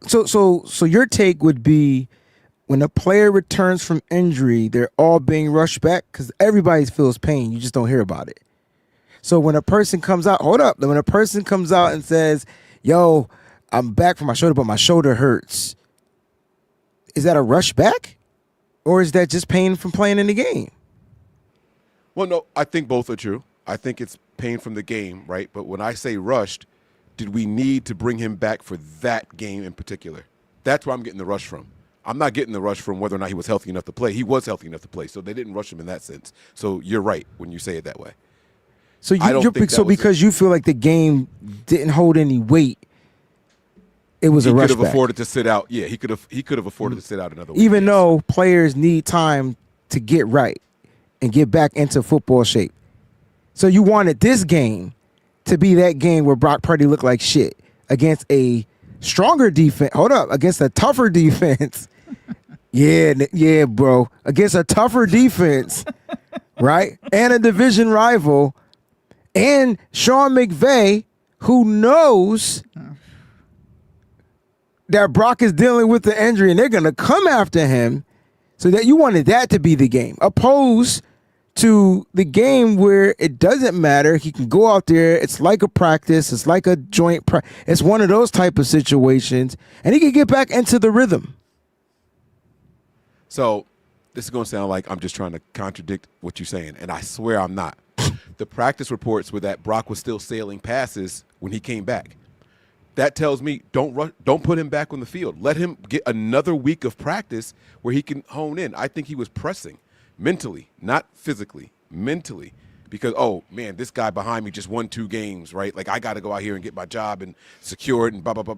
So your take would be when a player returns from injury, they're all being rushed back because everybody feels pain. You just don't hear about it. So when a person comes out, when a person comes out and says, "Yo, I'm back from my shoulder, but my shoulder hurts," is that a rush back, or is that just pain from playing in the game? Well, no, I think both are true. I think it's pain from the game, right? But when I say rushed, did we need to bring him back for that game in particular? That's where I'm getting the rush from. I'm not getting the rush from whether or not he was healthy enough to play. He was healthy enough to play, so they didn't rush him in that sense. So you're right when you say it that way. So because you feel like the game didn't hold any weight, it was a rush back. He could have afforded to sit out. Yeah, he could have afforded to sit out another week. Even though players need time to get right and get back into football shape. So you wanted this game to be that game where Brock Purdy looked like shit against a stronger defense. Against a tougher defense. Yeah, bro. Against a tougher defense, right? And a division rival. And Sean McVay, who knows that Brock is dealing with the injury and they're going to come after him, so that you wanted that to be the game, opposed to the game where it doesn't matter. He can go out there. It's like a practice. It's like a joint practice. It's one of those type of situations, and he can get back into the rhythm. So this is going to sound like I'm just trying to contradict what you're saying, and I swear I'm not. The practice reports were that Brock was still sailing passes when he came back. That tells me don't put him back on the field. Let him get another week of practice where he can hone in. I think he was pressing mentally, not physically, mentally, because, oh, man, this guy behind me just won 2 games, right? Like, I got to go out here and get my job and secure it and blah, blah, blah.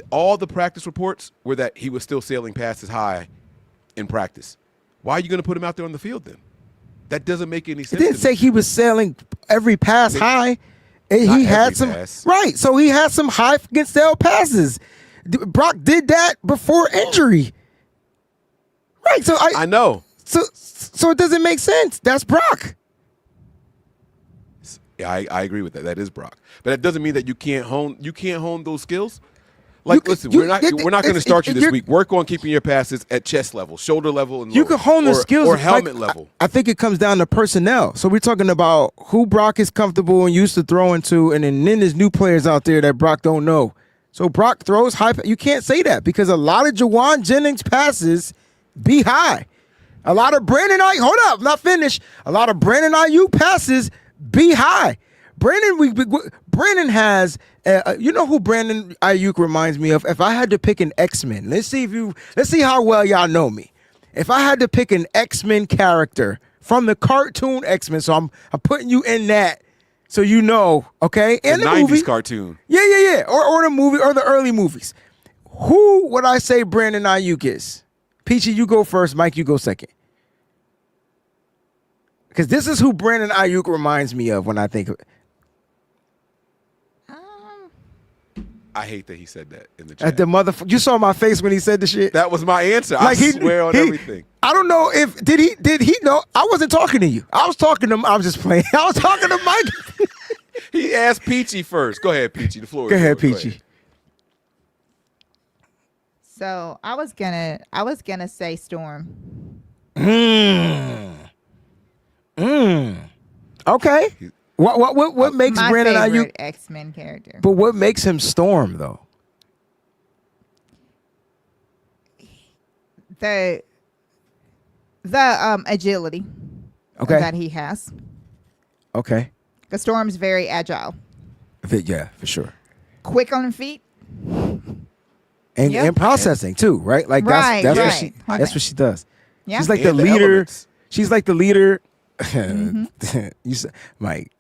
All the practice reports were that he was still sailing passes high in practice. Why are you going to put him out there on the field then? That doesn't make any sense. It didn't say he was sailing every pass high. He had some pass. Right. So he had some high against sell passes. Brock did that before injury. Right. So I know. So it doesn't make sense. That's Brock. Yeah, I agree with that. That is Brock. But that doesn't mean that you can't hone those skills. Like, listen, we're not going to start you this week. Work on keeping your passes at chest level, shoulder level, and you can hone the skills or helmet level. I think it comes down to personnel. So we're talking about who Brock is comfortable and used to throwing to, and then there's new players out there that Brock don't know. So Brock throws high. You can't say that because a lot of Jawan Jennings passes be high. A lot of Brandon Ayuk. Hold up, I'm not finished. A lot of Brandon Ayuk passes be high. Brandon has, you know who Brandon Ayuk reminds me of? If I had to pick an X-Men, let's see how well y'all know me. If I had to pick an X-Men character from the cartoon X-Men, so I'm putting you in that, so you know, okay? And the 90s movie, cartoon. Yeah. Or the movie or the early movies. Who would I say Brandon Ayuk is? Peachy, you go first. Mike, you go second. Because this is who Brandon Ayuk reminds me of when I think of it. I hate that he said that in the chat. You saw my face when he said the shit. That was my answer. Like I swear on everything. I don't know if did he know? I wasn't talking to you. I was talking to him. I was just playing. I was talking to Mike. He asked Peachy first. Go ahead, Peachy. The floor is yours. Go ahead, Peachy. So I was gonna say Storm. Okay. What makes my Brandon Ayuk X-Men character? But what makes him Storm though? The agility that he has. Okay. The Storm's very agile. Yeah, for sure. Quick on the feet. And processing too, right? Like that's what she does. Yeah. She's like and the leader. Elements. She's like the leader. Mm-hmm. You said, Mike.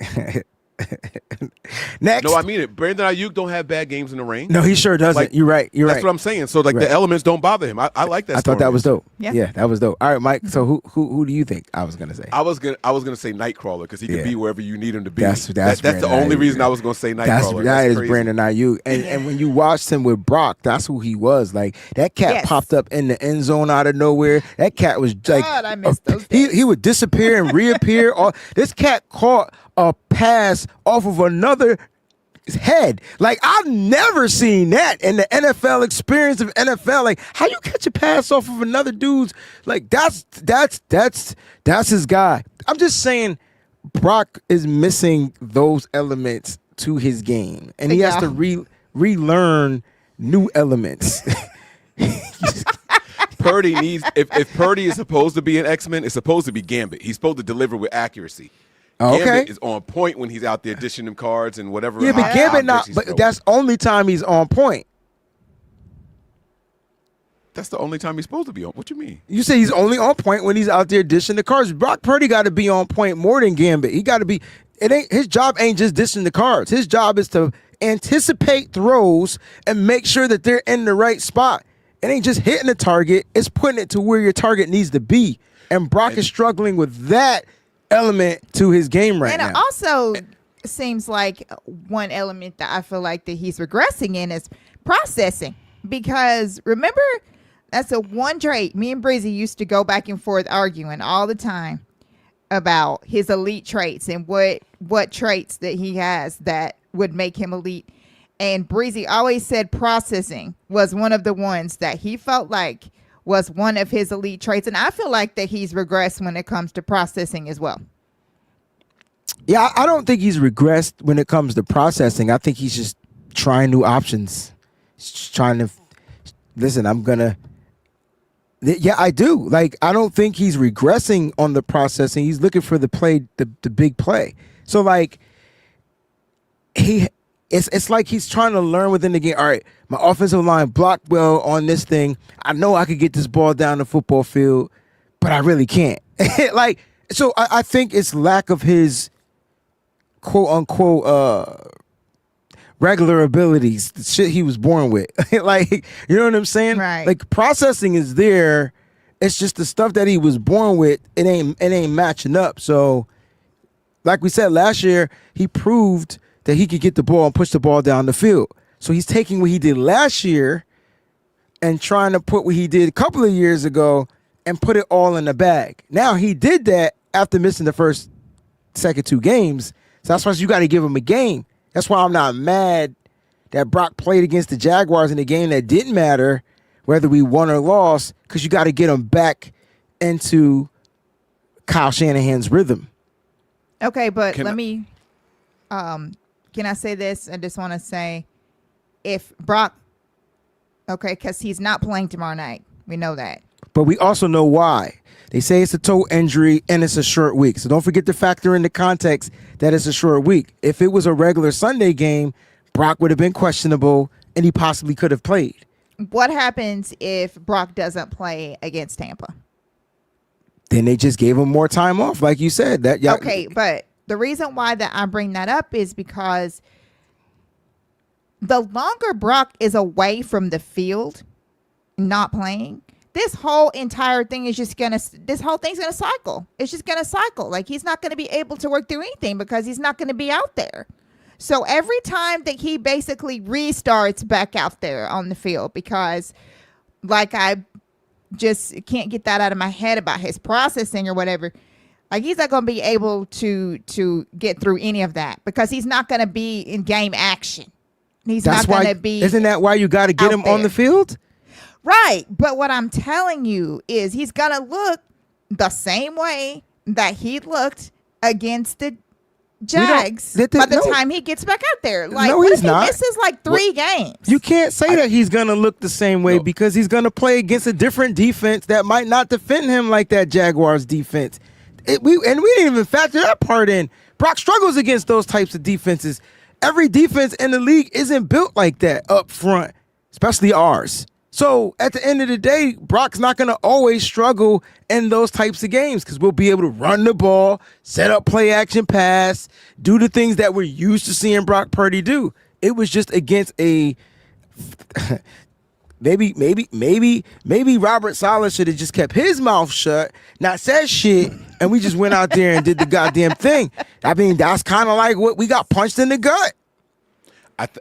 Next. No, I mean it. Brandon Ayuk don't have bad games in the rain. No, he sure doesn't. Like, You're right. That's what I'm saying. So like the elements don't bother him. I like that. I thought that was dope. Yeah, that was dope. All right, Mike. So who do you think I was gonna say? I was gonna say Nightcrawler because he could be wherever you need him to be. That's the only reason I was gonna say Nightcrawler. That is crazy. Brandon Ayuk. And when you watched him with Brock, that's who he was. Like that cat popped up in the end zone out of nowhere. That cat was like, God, I missed those days. He would disappear and reappear. This cat caught a pass off of another head. Like, I've never seen that in the NFL experience of NFL. Like, how you catch a pass off of another dude's, like, that's his guy. I'm just saying Brock is missing those elements to his game, and he has to relearn new elements. Purdy needs if Purdy is supposed to be an X-Men, it's supposed to be Gambit. He's supposed to deliver with accuracy. Okay. Gambit is on point when he's out there dishing them cards and whatever. Yeah, but Gambit not. But that's only time he's on point. That's the only time he's supposed to be on. What you mean? You say he's only on point when he's out there dishing the cards. Brock Purdy got to be on point more than Gambit. He got to be. It ain't his job. Ain't just dishing the cards. His job is to anticipate throws and make sure that they're in the right spot. It ain't just hitting the target. It's putting it to where your target needs to be. And Brock is struggling with that element to his game right now. And it also seems like one element that I feel like that he's regressing in is processing. Because remember, that's a one trait. Me and Breezy used to go back and forth arguing all the time about his elite traits and what traits that he has that would make him elite. And Breezy always said processing was one of the ones that he felt like was one of his elite traits. And I feel like that he's regressed when it comes to processing as well. Yeah, I don't think he's regressed when it comes to processing. I think he's just trying new options. He's just trying to listen. Yeah, I do. Like, I don't think he's regressing on the processing. He's looking for the play, the big play. So like It's like he's trying to learn within the game. All right, my offensive line blocked well on this thing. I know I could get this ball down the football field, but I really can't. So I think it's lack of his quote unquote regular abilities, the shit he was born with. Like, you know what I'm saying? Right. Like, processing is there. It's just the stuff that he was born with. It ain't matching up. So, like we said last year, he proved that he could get the ball and push the ball down the field. So he's taking what he did last year and trying to put what he did a couple of years ago and put it all in the bag. Now, he did that after missing the second two games. So that's why you got to give him a game. That's why I'm not mad that Brock played against the Jaguars in a game that didn't matter, whether we won or lost, because you got to get him back into Kyle Shanahan's rhythm. Okay, but can I say this? I just want to say, if Brock, because he's not playing tomorrow night. We know that. But we also know why. They say it's a toe injury and it's a short week. So don't forget to factor in the context that it's a short week. If it was a regular Sunday game, Brock would have been questionable and he possibly could have played. What happens if Brock doesn't play against Tampa? Then they just gave him more time off, like you said. Okay, but the reason why that I bring that up is because the longer Brock is away from the field, not playing, this whole entire thing is just this whole thing's gonna cycle. It's just gonna cycle. Like, he's not gonna be able to work through anything because he's not gonna be out there. So every time that he basically restarts back out there on the field, because like I just can't get that out of my head about his processing or whatever. Like, he's not going to be able to get through any of that because he's not going to be in game action. He's not going to be. Isn't that why you got to get him on the field? Right. But what I'm telling you is he's going to look the same way that he looked against the Jags by the time he gets back out there. Like, no, he's not. This is like 3 games. You can't say that he's going to look the same way because he's going to play against a different defense that might not defend him like that Jaguars defense. We didn't even factor that part in. Brock struggles against those types of defenses. Every defense in the league isn't built like that up front, especially ours. So at the end of the day, Brock's not going to always struggle in those types of games because we'll be able to run the ball, set up play action pass, do the things that we're used to seeing Brock Purdy do. It was just against a maybe Robert Saleh should have just kept his mouth shut, not said shit, and we just went out there and did the goddamn thing. I mean, that's kind of like what we got punched in the gut.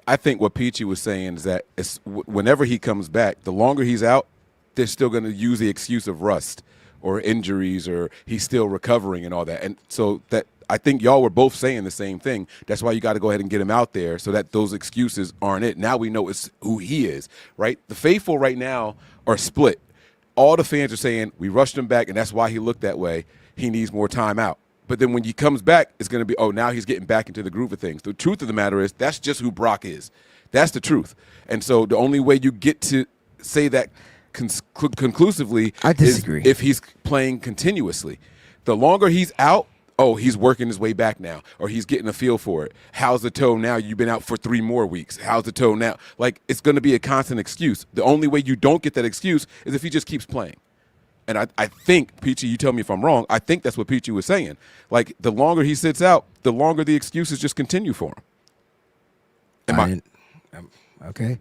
I think what Peachy was saying is that whenever he comes back, the longer he's out, they're still going to use the excuse of rust or injuries or he's still recovering and all that. And so that I think y'all were both saying the same thing. That's why you got to go ahead and get him out there so that those excuses aren't it. Now we know it's who he is, right? The faithful right now are split. All the fans are saying we rushed him back, and that's why he looked that way. He needs more time out. But then when he comes back, it's going to be, oh, now he's getting back into the groove of things. The truth of the matter is that's just who Brock is. That's the truth. And so the only way you get to say that conclusively I disagree. is if he's playing continuously. The longer he's out, oh, he's working his way back now, or he's getting a feel for it. How's the toe now? You've been out for 3 more weeks. How's the toe now? Like, it's going to be a constant excuse. The only way you don't get that excuse is if he just keeps playing. And I think, Peachy, you tell me if I'm wrong, I think that's what Peachy was saying. Like, the longer he sits out, the longer the excuses just continue for him. Okay.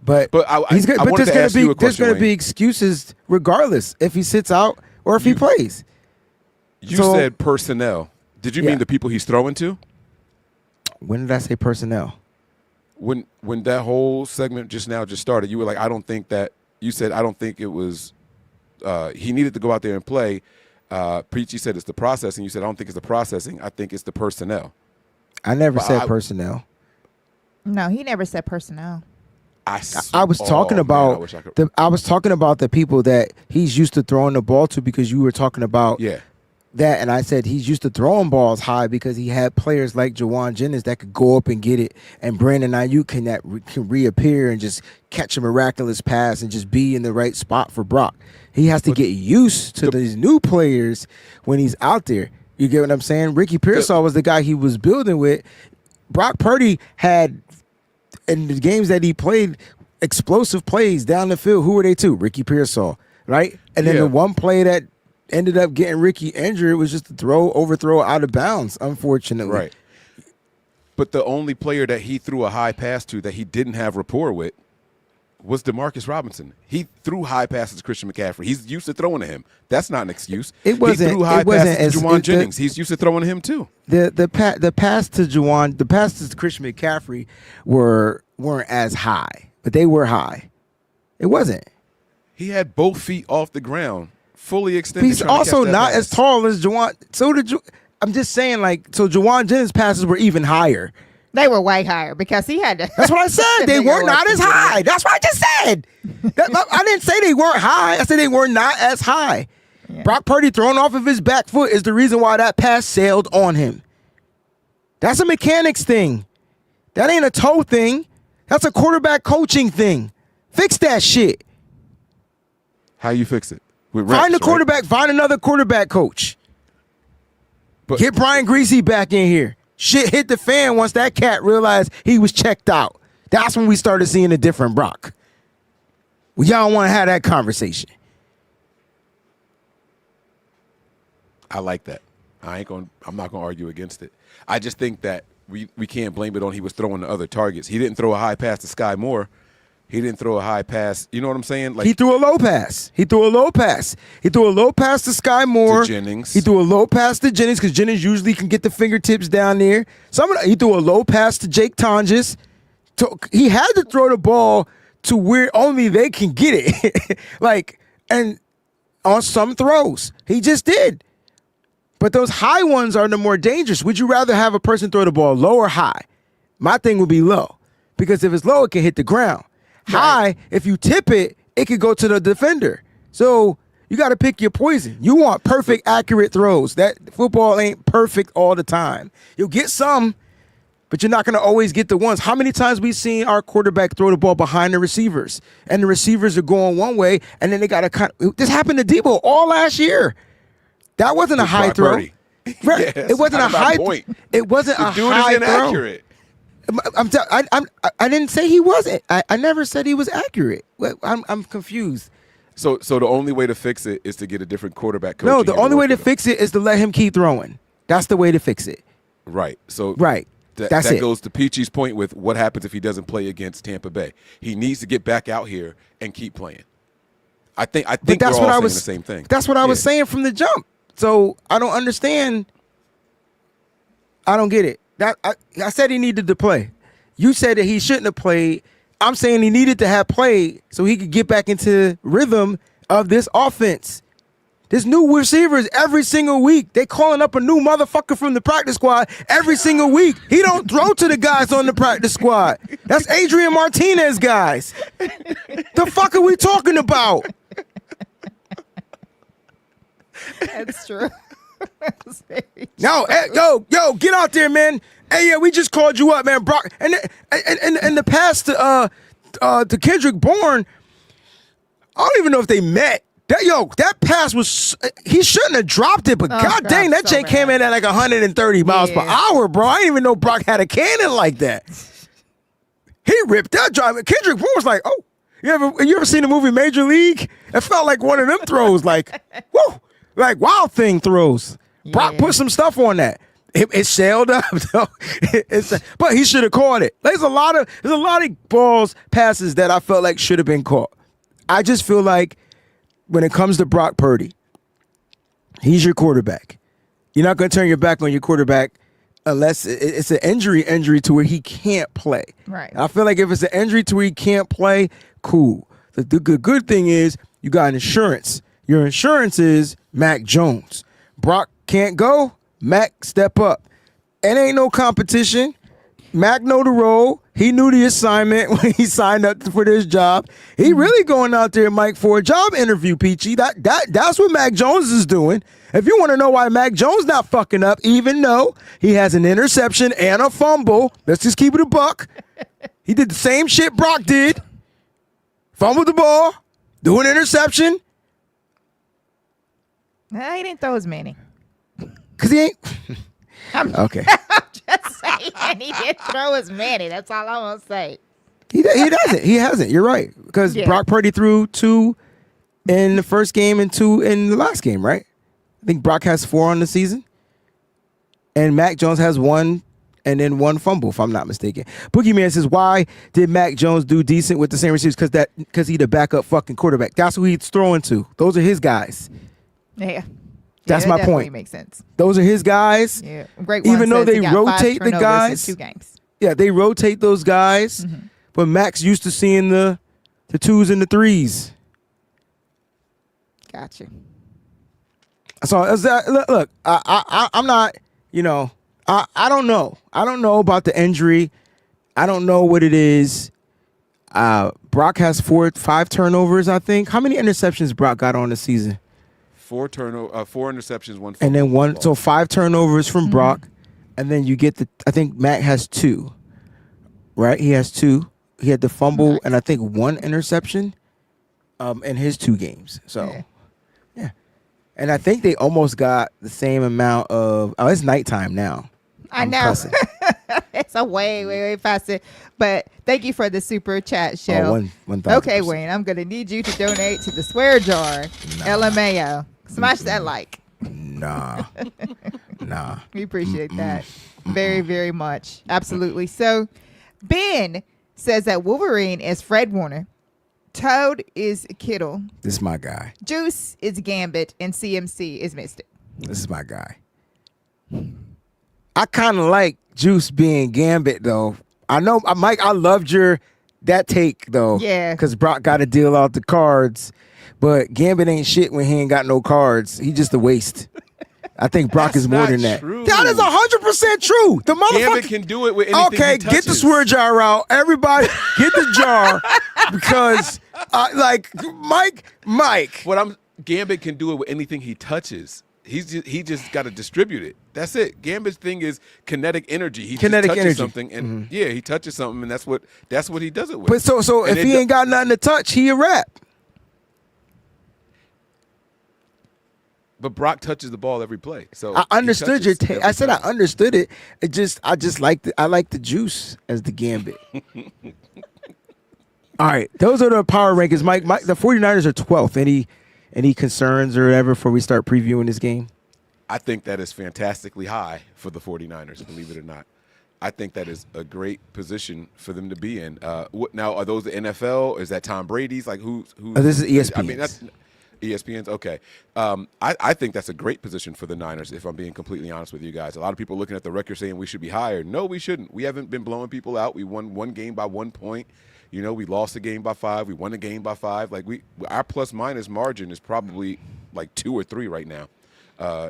But there's going to be excuses regardless if he sits out or if he plays. You said personnel. Did you mean the people he's throwing to? When did I say personnel? When that whole segment just started, you were like, I don't think that – you said I don't think it was he needed to go out there and play. Peachy said it's the processing. You said I don't think it's the processing. I think it's the personnel. I never said personnel. No, he never said personnel. I was talking about I was talking about the people that he's used to throwing the ball to because you were talking about that, and I said he's used to throwing balls high because he had players like Jawan Jennings that could go up and get it, and Brandon Ayuk can reappear and just catch a miraculous pass and just be in the right spot for Brock. He has to get used to these new players when he's out there. You get what I'm saying? Ricky Pearsall was the guy he was building with. Brock Purdy had, in the games that he played, explosive plays down the field. Who were they to? Ricky Pearsall, right? And then the one play that ended up getting Ricky injured was just a overthrow out of bounds, unfortunately. Right. But the only player that he threw a high pass to that he didn't have rapport with was Demarcus Robinson. He threw high passes to Christian McCaffrey. He's used to throwing to him. That's not an excuse. He threw high passes to Juwan Jennings. He's used to throwing to him too. The pass to Christian McCaffrey weren't as high, but they were high. It wasn't. He had both feet off the ground, fully extended. He's also not as tall as Juwan. I'm just saying, so Juwan Jennings' passes were even higher. They were way higher because he had to. That's what I said. They were not as high. That's what I just said. I didn't say they weren't high. I said they were not as high. Yeah. Brock Purdy throwing off of his back foot is the reason why that pass sailed on him. That's a mechanics thing. That ain't a toe thing. That's a quarterback coaching thing. Fix that shit. How you fix it? Find the quarterback. Right? Find another quarterback coach. Get Brian Greasy back in here. Shit hit the fan once that cat realized he was checked out. That's when we started seeing a different Brock. Well, y'all want to have that conversation. I like that. I'm not gonna argue against it. I just think that we can't blame it on he was throwing to other targets. He didn't throw a high pass to Sky Moore. He didn't throw a high pass. You know what I'm saying? He threw a low pass. He threw a low pass to Sky Moore. To Jennings. He threw a low pass to Jennings because Jennings usually can get the fingertips down there. He threw a low pass to Jake Tonjes. He had to throw the ball to where only they can get it. And on some throws, he just did. But those high ones are the more dangerous. Would you rather have a person throw the ball low or high? My thing would be low because if it's low, it can hit the ground. Right. High, if you tip it, it could go to the defender. So you got to pick your poison. You want perfect, accurate throws. That football ain't perfect all the time. You'll get some, but you're not going to always get the ones. How many times we seen our quarterback throw the ball behind the receivers, and the receivers are going one way, and then they got to this happened to Debo all last year. That wasn't a high throw. Right. It wasn't a high. It wasn't a high throw. The dude is inaccurate. I didn't say he wasn't. I never said he was accurate. I'm confused. So the only way to fix it is to get a different quarterback coach. No, the only way to fix it is to let him keep throwing. That's the way to fix it. Right. So right. That goes to Peachy's point with what happens if he doesn't play against Tampa Bay. He needs to get back out here and keep playing. I think that's we're all saying the same thing. That's what I was saying from the jump. So I don't understand. I don't get it. I said he needed to play. You said that he shouldn't have played. I'm saying he needed to have played so he could get back into rhythm of this offense. There's new receivers every single week. They calling up a new motherfucker from the practice squad every single week. He don't throw to the guys on the practice squad. That's Adrian Martinez guys. The fuck are we talking about? That's true. That's very true. No, hey, yo, get out there, man. Hey, yeah, we just called you up, man, Brock. And the pass to Kendrick Bourne, I don't even know if they met. That pass was, he shouldn't have dropped it, but god dang, that Jay came in at like 130 miles per hour, bro. I didn't even know Brock had a cannon like that. He ripped that drive. Kendrick Bourne was like, oh, you ever seen the movie Major League? It felt like one of them throws, like, whoa, like Wild Thing throws. Brock put some stuff on that. It sailed up, though. But he should have caught it. There's a lot of balls, passes that I felt like should have been caught. I just feel like when it comes to Brock Purdy, he's your quarterback. You're not going to turn your back on your quarterback unless it's an injury to where he can't play. Right. I feel like if it's an injury to where he can't play, cool. The good thing is you got insurance. Your insurance is Mac Jones. Brock can't go, Mac step up. It ain't no competition. Mac know the role. He knew the assignment when he signed up for this job. He really going out there, Mike, for a job interview, Peachy. That's what Mac Jones is doing. If you want to know why Mac Jones not fucking up, even though he has an interception and a fumble, let's just keep it a buck. He did the same shit Brock did. Fumbled the ball, do an interception. He didn't throw as many. Because he ain't. Okay. I'm just saying he didn't throw as many. That's all I want to say. He doesn't. He hasn't. You're right. Because Brock Purdy threw 2 in the first game and 2 in the last game, right? I think Brock has 4 on the season. And Mac Jones has 1 and then 1 fumble, if I'm not mistaken. Boogeyman says, why did Mac Jones do decent with the same receivers? Because he's the backup fucking quarterback. That's who he's throwing to. Those are his guys. Yeah. That's my point. Makes sense. Those are his guys. Yeah. Great. Even though they rotate the guys. 2 games. Yeah, they rotate those guys. Mm-hmm. But Mac's used to seeing the 2s and the 3s. Gotcha. So look, I'm not, I don't know. I don't know about the injury. I don't know what it is. Brock has 5 turnovers, I think. How many interceptions Brock got on the season? 4 interceptions, 1 fumble. And then 1, so 5 turnovers from Brock. And then you get I think Mac has 2, right? He has 2. He had the fumble and I think 1 interception in his 2 games. So, yeah. And I think they almost got the same amount of, it's nighttime now. I know. It's a way faster. But thank you for the super chat, show. 1,000%. Okay, Wayne, I'm going to need you to donate to the swear jar. LMAO. Smash that like. Nah. We appreciate that very, very much. Absolutely. So Ben says that Wolverine is Fred Warner. Toad is Kittle. This is my guy. Juice is Gambit. And CMC is Mystic. This is my guy. I kind of like Juice being Gambit, though. I know, Mike, I loved that take, though. Yeah. Because Brock got to deal out the cards. But Gambit ain't shit when he ain't got no cards. He just a waste. I think Brock is more than that. True. That is 100% true. The motherfucker Gambit can do it with anything he touches. Get the swear jar out. Everybody, get the jar because, Mike. Gambit can do it with anything he touches. He just got to distribute it. That's it. Gambit's thing is kinetic energy. He touches something, and he touches something, and that's what he does it with. But so if he ain't got nothing to touch, he a rap. But Brock touches the ball every play. So I understood your take. I said I understood it. I just like the juice as the Gambit. All right, those are the power rankings. Mike, the 49ers are 12th. Any concerns or whatever before we start previewing this game? I think that is fantastically high for the 49ers, believe it or not. I think that is a great position for them to be in. Now, are those the NFL? Is that Tom Brady's? Like who's this is ESPN. I mean, that's ESPN's. Okay. I think that's a great position for the Niners, if I'm being completely honest with you guys. A lot of people looking at the record saying we should be higher. No, we shouldn't. We haven't been blowing people out. We won one game by 1 point. We lost a game by 5. We won a game by 5. Like our plus minus margin is probably like 2 or 3 right now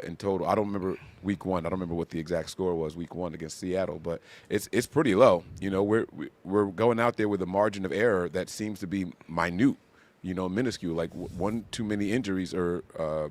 in total. I don't remember week 1. I don't remember what the exact score was week 1 against Seattle, but it's pretty low. You know, we're going out there with a margin of error that seems to be minute, you know, minuscule. Like one too many injuries or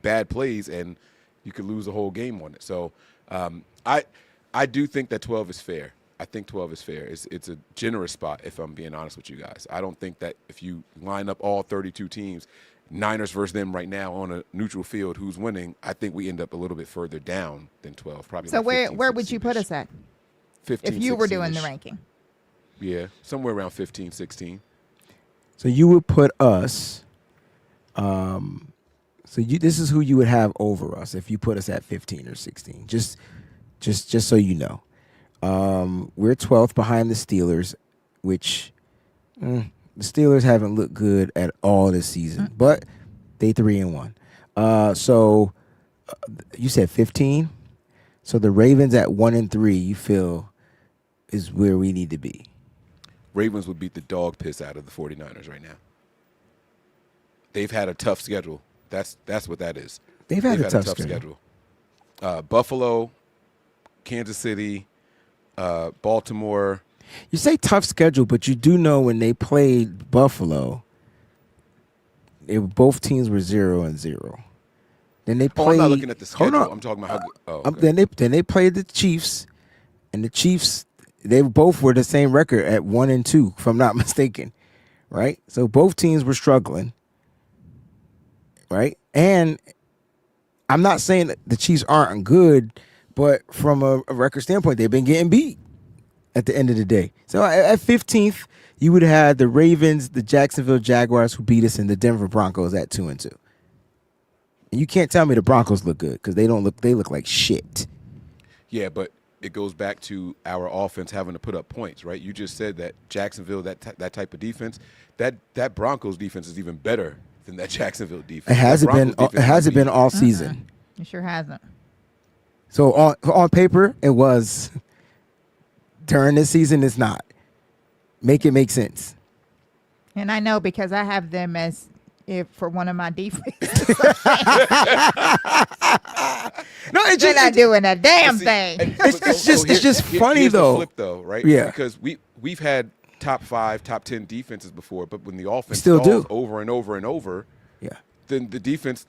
bad plays, and you could lose a whole game on it. So I do think that 12 is fair. I think 12 is fair. It's a generous spot, if I'm being honest with you guys. I don't think that if you line up all 32 teams, Niners versus them right now on a neutral field, who's winning, I think we end up a little bit further down than 12. Probably. So like 15, where would you put 16-ish. us at 15, if you were doing the 16-ish. ranking? Yeah, somewhere around 15, 16. So you would put us. This is who you would have over us if you put us at 15 or 16. Just so you know, we're 12th behind the Steelers, which the Steelers haven't looked good at all this season, but they 3-1. So you said 15. So the Ravens at 1-3, you feel is where we need to be. Ravens would beat the dog piss out of the 49ers right now. They've had a tough schedule. That's what that is. They've had a tough schedule. Buffalo, Kansas City, Baltimore. You say tough schedule, but you do know when they played Buffalo, both teams were 0-0. Then they played. I'm not looking at the schedule. Hold on. I'm talking about how. Okay. Then they played the Chiefs, and the Chiefs they both were the same record at 1-2, if I'm not mistaken, right? So both teams were struggling, right? And I'm not saying that the Chiefs aren't good, but from a record standpoint, they've been getting beat at the end of the day. So at 15th, you would have had the Ravens, the Jacksonville Jaguars who beat us, and the Denver Broncos at 2-2. And you can't tell me the Broncos look good because they look like shit. Yeah, but it goes back to our offense having to put up points, right? You just said that Jacksonville, that type of defense, that Broncos defense is even better than that Jacksonville defense. It hasn't been all season. It sure hasn't. So on paper, it was. During this season, it's not. Make it make sense. And I know because I have them as for one of my defenses. No, They're not doing a damn thing. It's just funny here's though. The flip though, right? Yeah. Because we've had top 5, top 10 defenses before, but when the offense Still stalls do. over and over and over, Yeah. then the defense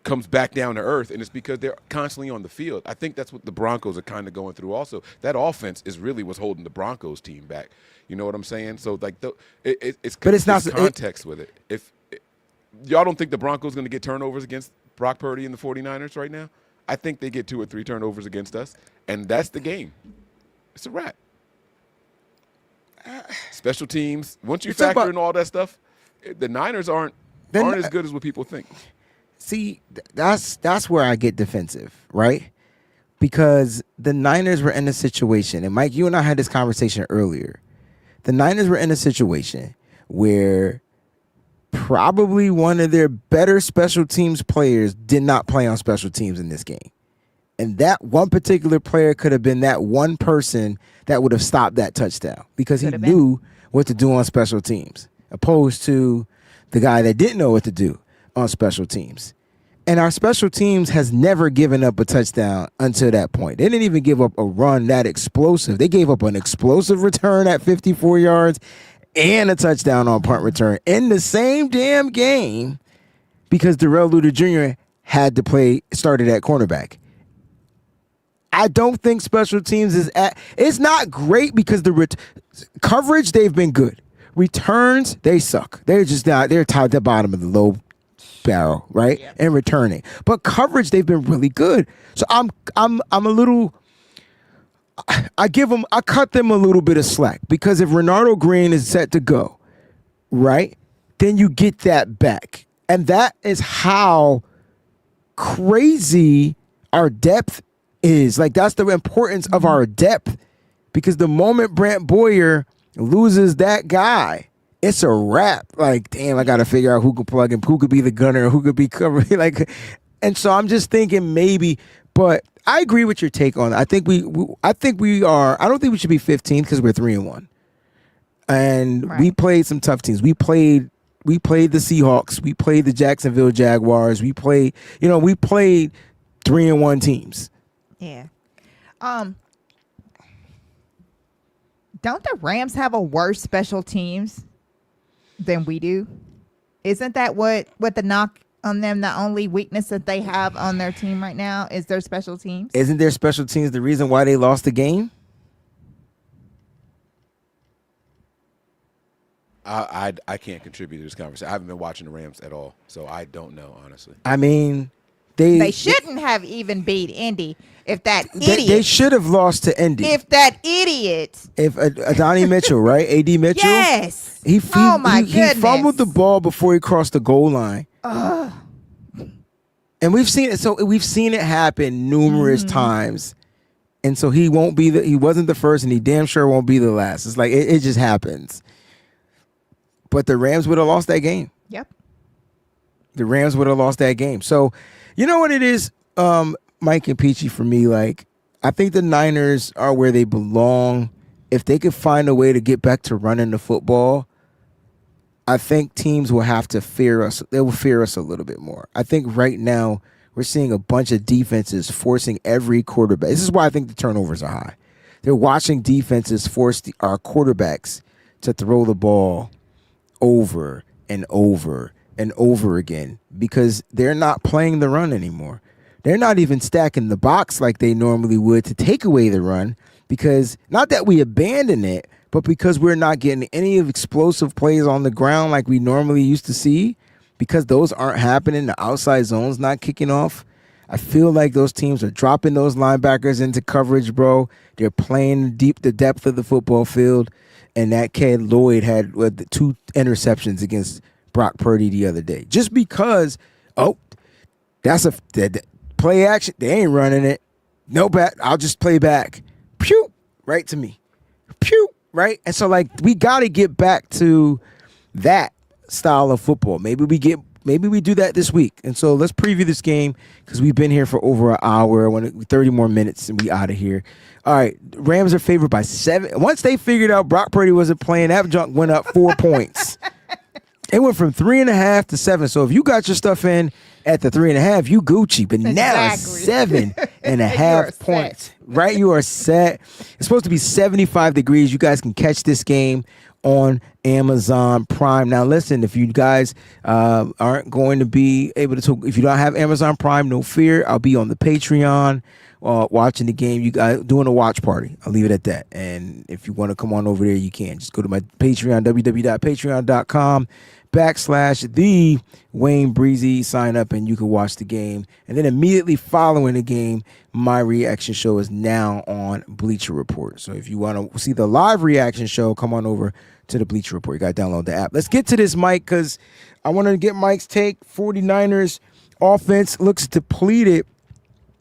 comes back down to earth, and it's because they're constantly on the field. I think that's what the Broncos are kind of going through also. That offense is really what's holding the Broncos team back. You know what I'm saying? So, like, it's context with it. If y'all don't think the Broncos going to get turnovers against Brock Purdy and the 49ers right now, I think they get 2 or 3 turnovers against us, and that's the game. It's a wrap. Special teams. Once you factor in all that stuff, the Niners aren't as good as what people think. See, that's where I get defensive, right? Because the Niners were in a situation, and Mike, you and I had this conversation earlier. The Niners were in a situation where probably one of their better special teams players did not play on special teams in this game. And that one particular player could have been that one person that would have stopped that touchdown because he knew what to do on special teams, opposed to the guy that didn't know what to do on special teams. And our special teams has never given up a touchdown until that point. They didn't even give up a run that explosive. They gave up an explosive return at 54 yards and a touchdown on punt return in the same damn game because Darrell Luter Jr. started at cornerback. I don't think special teams it's not great because the coverage, they've been good. Returns, they suck. They're just not, they're tied at the bottom of the low barrel, right? Yeah. And returning. But coverage, they've been really good. So I'm a little, I cut them a little bit of slack because if Renardo Green is set to go, right, then you get that back. And that is how crazy our depth is. Like, that's the importance of our depth because the moment Brant Boyer loses that guy, it's a wrap. Like, damn, I got to figure out who could plug in, who could be the gunner, who could be covering. Like, and so I'm just thinking maybe, but I agree with your take on it. I think we are. I don't think we should be 15 because we're 3-1, and we played some tough teams. We played we played the Seahawks, we played the Jacksonville Jaguars, we played 3-1 teams. Yeah. Don't the Rams have a worse special teams than we do? Isn't that what the knock on them? The only weakness that they have on their team right now is their special teams. Isn't their special teams the reason why they lost the game? I can't contribute to this conversation. I haven't been watching the Rams at all, so I don't know, honestly. I mean, they shouldn't have even beat Indy if that idiot. They should have lost to Indy. If that idiot. If Adonai Mitchell, right? A.D. Mitchell? Yes. He goodness. He fumbled the ball before he crossed the goal line. And we've seen it. So we've seen it happen numerous times. And so he wasn't the first, and he damn sure won't be the last. It's like it just happens. But the Rams would have lost that game. Yep. The Rams would have lost that game. So, you know what it is, Mike and Peachy, for me, like, I think the Niners are where they belong. If they could find a way to get back to running the football, I think teams will have to fear us. They will fear us a little bit more. I think right now we're seeing a bunch of defenses forcing every quarterback. This is why I think the turnovers are high. They're watching defenses force our quarterbacks to throw the ball over and over and over again because they're not playing the run anymore. They're not even stacking the box like they normally would to take away the run, because not that we abandon it, but because we're not getting any of explosive plays on the ground like we normally used to see, because those aren't happening. The outside zone's not kicking off. I feel like those teams are dropping those linebackers into coverage, bro. They're playing the depth of the football field. And that kid Lloyd had 2 interceptions against Brock Purdy the other day. Just because, that's that play action. They ain't running it. No bat. I'll just play back. Pew! Right to me. Pew! Right? And so, like, we got to get back to that style of football. Maybe we do that this week. And so let's preview this game because we've been here for over an hour. 30 more minutes and we out of here. All right, Rams are favored by 7. Once they figured out Brock Purdy wasn't playing, that junk went up 4 points. It went from 3.5 to 7. So if you got your stuff in at the 3.5, you Gucci. But now it's 7.5 points. Right, you are set. It's supposed to be 75 degrees. You guys can catch this game on Amazon Prime. Now, listen, if you guys aren't going to be able to, if you don't have Amazon Prime, no fear. I'll be on the Patreon watching the game. You guys doing a watch party. I'll leave it at that. And if you want to come on over there, you can. Just go to my Patreon, www.patreon.com/the Wayne Breezy. Sign up and you can watch the game. And then immediately following the game, my reaction show is now on Bleacher Report. So if you want to see the live reaction show, come on over to the Bleacher Report. You got to download the app. Let's get to this, Mike, because I want to get Mike's take. 49ers offense looks depleted.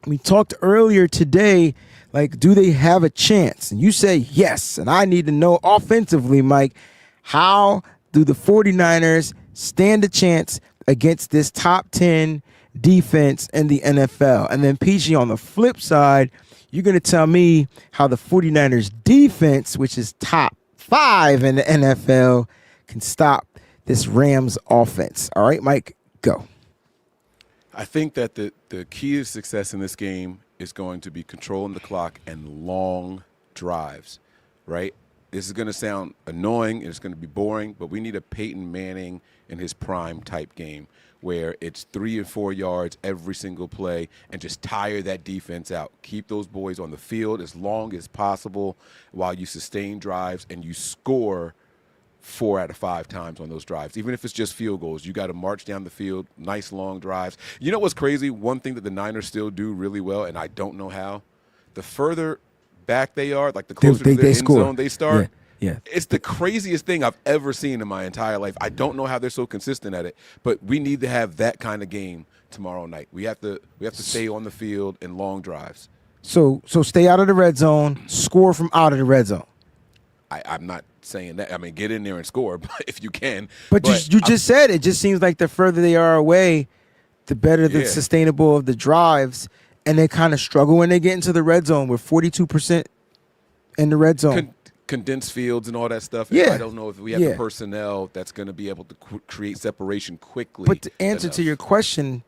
We talked earlier today, like, do they have a chance? And you say yes. And I need to know offensively, Mike, how do the 49ers stand a chance against this top 10 defense in the NFL? And then, PG, on the flip side, you're going to tell me how the 49ers defense, which is top 5 in the NFL, can stop this Rams offense. All right, Mike, go. I think that the key to success in this game is going to be controlling the clock and long drives, right? This is going to sound annoying and it's going to be boring, but we need a Peyton Manning in his prime type game where it's 3 and 4 yards every single play and just tire that defense out. Keep those boys on the field as long as possible while you sustain drives and you score 4 out of 5 times on those drives. Even if it's just field goals, you got to march down the field, nice long drives. You know what's crazy? One thing that the Niners still do really well, and I don't know how, the further back they are, like the closer to the end zone they start, yeah. It's the craziest thing I've ever seen in my entire life. I don't know how they're so consistent at it, but we need to have that kind of game tomorrow night. We have to stay on the field in long drives. So stay out of the red zone, score from out of the red zone. I'm not saying that. I mean, get in there and score if you can. But you just said it just seems like the further they are away, the better the sustainable of the drives, and they kind of struggle when they get into the red zone. We're 42% in the red zone. condensed fields and all that stuff. Yeah. I don't know if we have the personnel that's going to be able to create separation quickly. But to answer to your question,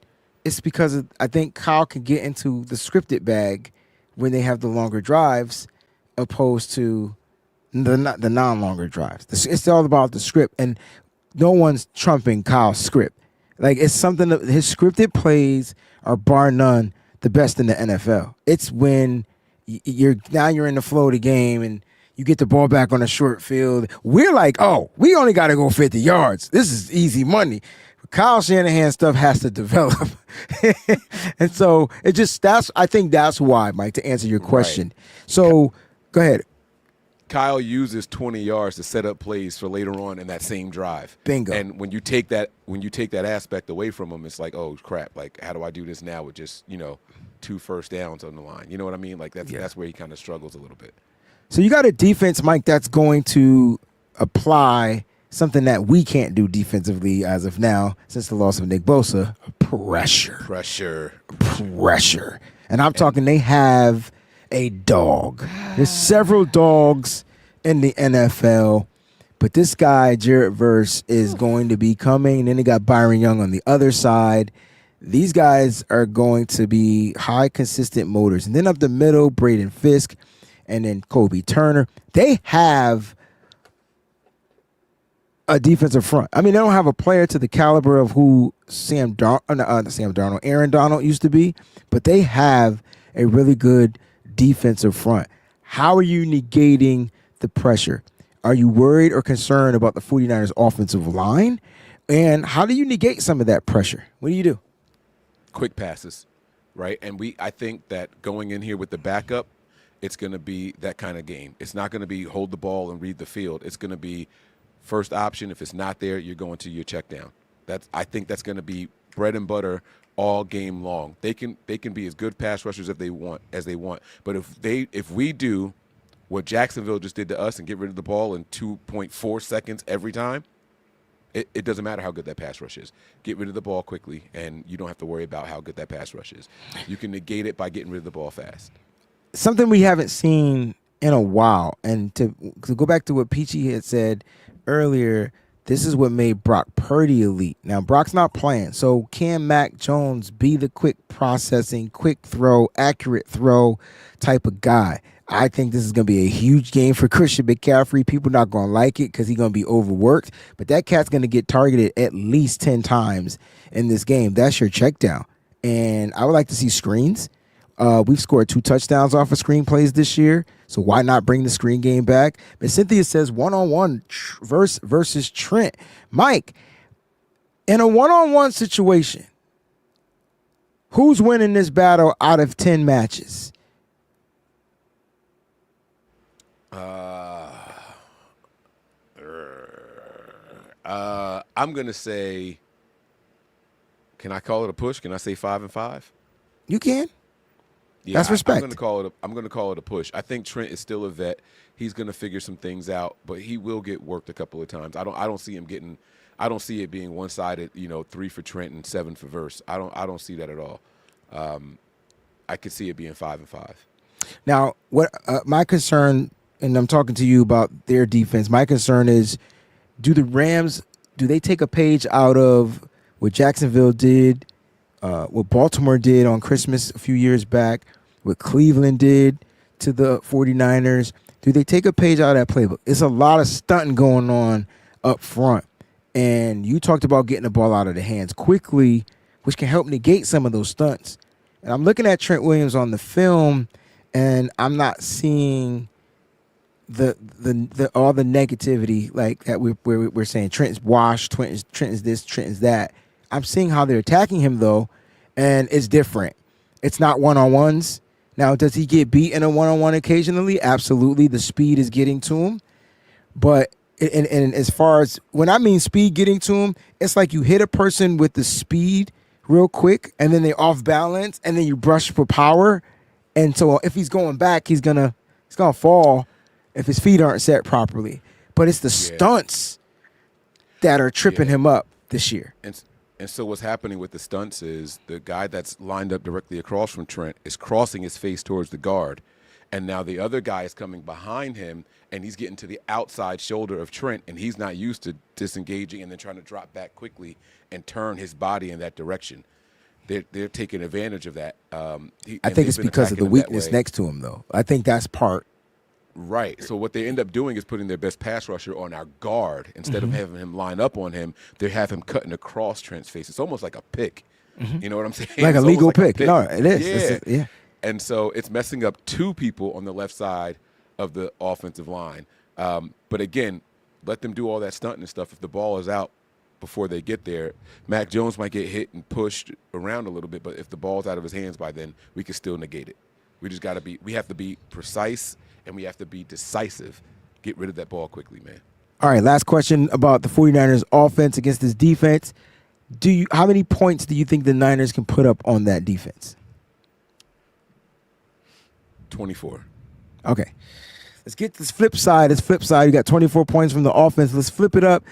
it's because I think Kyle can get into the scripted bag when they have the longer drives, opposed to the non-longer drives. It's all about the script, and no one's trumping Kyle's script. Like, it's something that his scripted plays are bar none the best in the NFL. It's when you're in the flow of the game and you get the ball back on a short field. We're like, oh, we only got to go 50 yards. This is easy money. Kyle Shanahan stuff has to develop. And so I think that's why, Mike, to answer your question. Right. So go ahead. Kyle uses 20 yards to set up plays for later on in that same drive. Bingo. And when you take that aspect away from him, it's like, oh crap, like how do I do this now with just, 2 first downs on the line? You know what I mean? Like that's where he kind of struggles a little bit. So you got a defense, Mike, that's going to apply something that we can't do defensively as of now since the loss of Nick Bosa, pressure. And I'm talking they have a dog. There's several dogs in the NFL, but this guy, Jared Verse, is going to be coming. And then they got Byron Young on the other side. These guys are going to be high, consistent motors. And then up the middle, Braden Fisk, and then Kobe Turner. They have a defensive front. I mean, they don't have a player to the caliber of who Aaron Donald used to be, but they have a really good defensive front. How are you negating the pressure? Are you worried or concerned about the 49ers offensive line? And how do you negate some of that pressure? What do you do? Quick passes, right? And I think that going in here with the backup, it's going to be that kind of game. It's not going to be hold the ball and read the field. It's going to be first option. If it's not there, you're going to your check down. I think that's going to be bread and butter all game long. They can be as good pass rushers as they want. But if we do what Jacksonville just did to us and get rid of the ball in 2.4 seconds every time, it doesn't matter how good that pass rush is. Get rid of the ball quickly, and you don't have to worry about how good that pass rush is. You can negate it by getting rid of the ball fast. Something we haven't seen in a while, and to go back to what Peachy had said earlier, this is what made Brock Purdy elite. Now, Brock's not playing, so can Mac Jones be the quick processing, quick throw, accurate throw type of guy? I think this is going to be a huge game for Christian McCaffrey. People not going to like it because he's going to be overworked, but that cat's going to get targeted at least 10 times in this game. That's your check down, and I would like to see screens. We've scored 2 touchdowns off of screen plays this year, so why not bring the screen game back? But Cynthia says one-on-one versus Trent. Mike, in a one-on-one situation, who's winning this battle out of 10 matches? I'm going to say, can I call it a push? Can I say 5-5? You can. Yeah, that's respect. I'm going to call it a push. I think Trent is still a vet. He's going to figure some things out, but he will get worked a couple of times. I don't see him getting. I don't see it being one-sided. 3 for Trent and 7 for Verse. I don't see that at all. I could see it being 5-5. Now, what my concern, and I'm talking to you about their defense. My concern is, do the Rams take a page out of what Jacksonville did, what Baltimore did on Christmas a few years back, what Cleveland did to the 49ers? Do they take a page out of that playbook? It's a lot of stunting going on up front. And you talked about getting the ball out of the hands quickly, which can help negate some of those stunts. And I'm looking at Trent Williams on the film, and I'm not seeing the all the negativity like that we're saying Trent's washed, Trent is this, Trent is that. I'm seeing how they're attacking him though, and it's different. It's not one-on-ones. Now, does he get beat in a one-on-one occasionally? Absolutely. The speed is getting to him. But and as far as when I mean speed getting to him, it's like you hit a person with the speed real quick, and then they off balance, and then you brush for power. And so if he's going back, he's gonna fall if his feet aren't set properly. But it's the stunts that are tripping him up this year. And so what's happening with the stunts is the guy that's lined up directly across from Trent is crossing his face towards the guard, And now the other guy is coming behind him, and he's getting to the outside shoulder of Trent, and he's not used to disengaging and then trying to drop back quickly and turn his body in that direction. They're taking advantage of that. I think it's because of the weakness next to him, though. I think that's part. Right. So what they end up doing is putting their best pass rusher on our guard. Instead of having him line up on him, they have him cutting across Trent's face. It's almost like a pick. You know what I'm saying? Like a legal pick. No, it is. Yeah. Yeah. And so it's messing up two people on the left side of the offensive line. But again, let them do all that stunting and stuff. If the ball is out before they get there, Mac Jones might get hit and pushed around a little bit, but if the ball's out of his hands by then, we can still negate it. We have to be precise and we have to be decisive. Get rid of that ball quickly, man. All right, last question about the 49ers offense against this defense. How many points do you think the Niners can put up on that defense? 24. Okay. Let's get this flip side. You got 24 points from the offense. Let's flip it up,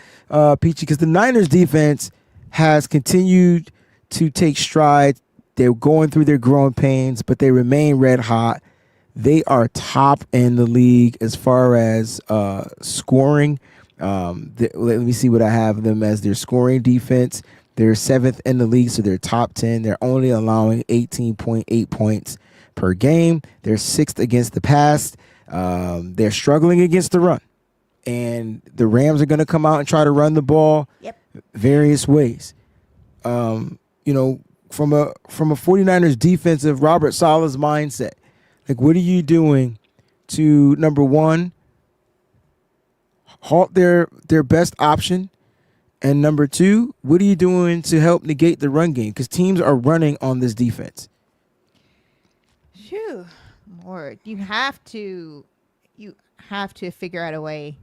Peachy, because the Niners defense has continued to take stride. They're going through their growing pains, but they remain red hot. They are top in the league as far as scoring. Let me see what I have them as. Their scoring defense. They're 7th in the league, so they're top 10. They're only allowing 18.8 points per game. They're 6th against the pass. They're struggling against the run. And the Rams are going to come out and try to run the ball various ways. From a 49ers defensive Robert Saleh's mindset, like, what are you doing to, number one, halt their best option? And number two, what are you doing to help negate the run game? Because teams are running on this defense. Phew, Lord, you have to figure out a way,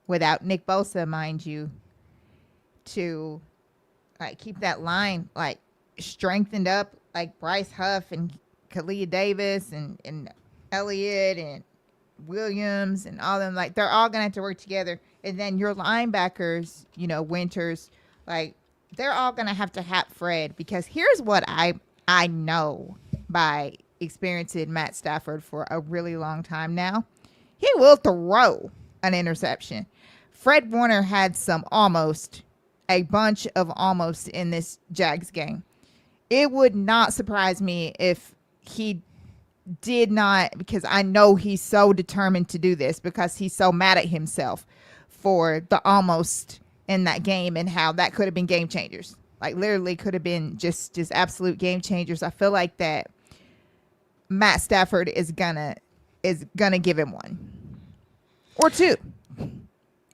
without Nick Bosa, mind you, to keep that line strengthened up, like Bryce Huff and Khalid Davis and Elliott and Williams and all them. Like, they're all gonna have to work together. And then your linebackers, Winters, they're all gonna have to hap Fred, because here's what I know by experiencing Matt Stafford for a really long time now. He will throw an interception. Fred Warner had a bunch of almost in this Jags game. It would not surprise me if he did not, because I know he's so determined to do this, because he's so mad at himself for the almost in that game and how that could have been game changers. Literally could have been just absolute game changers. I feel like that Matt Stafford is gonna give him one or two.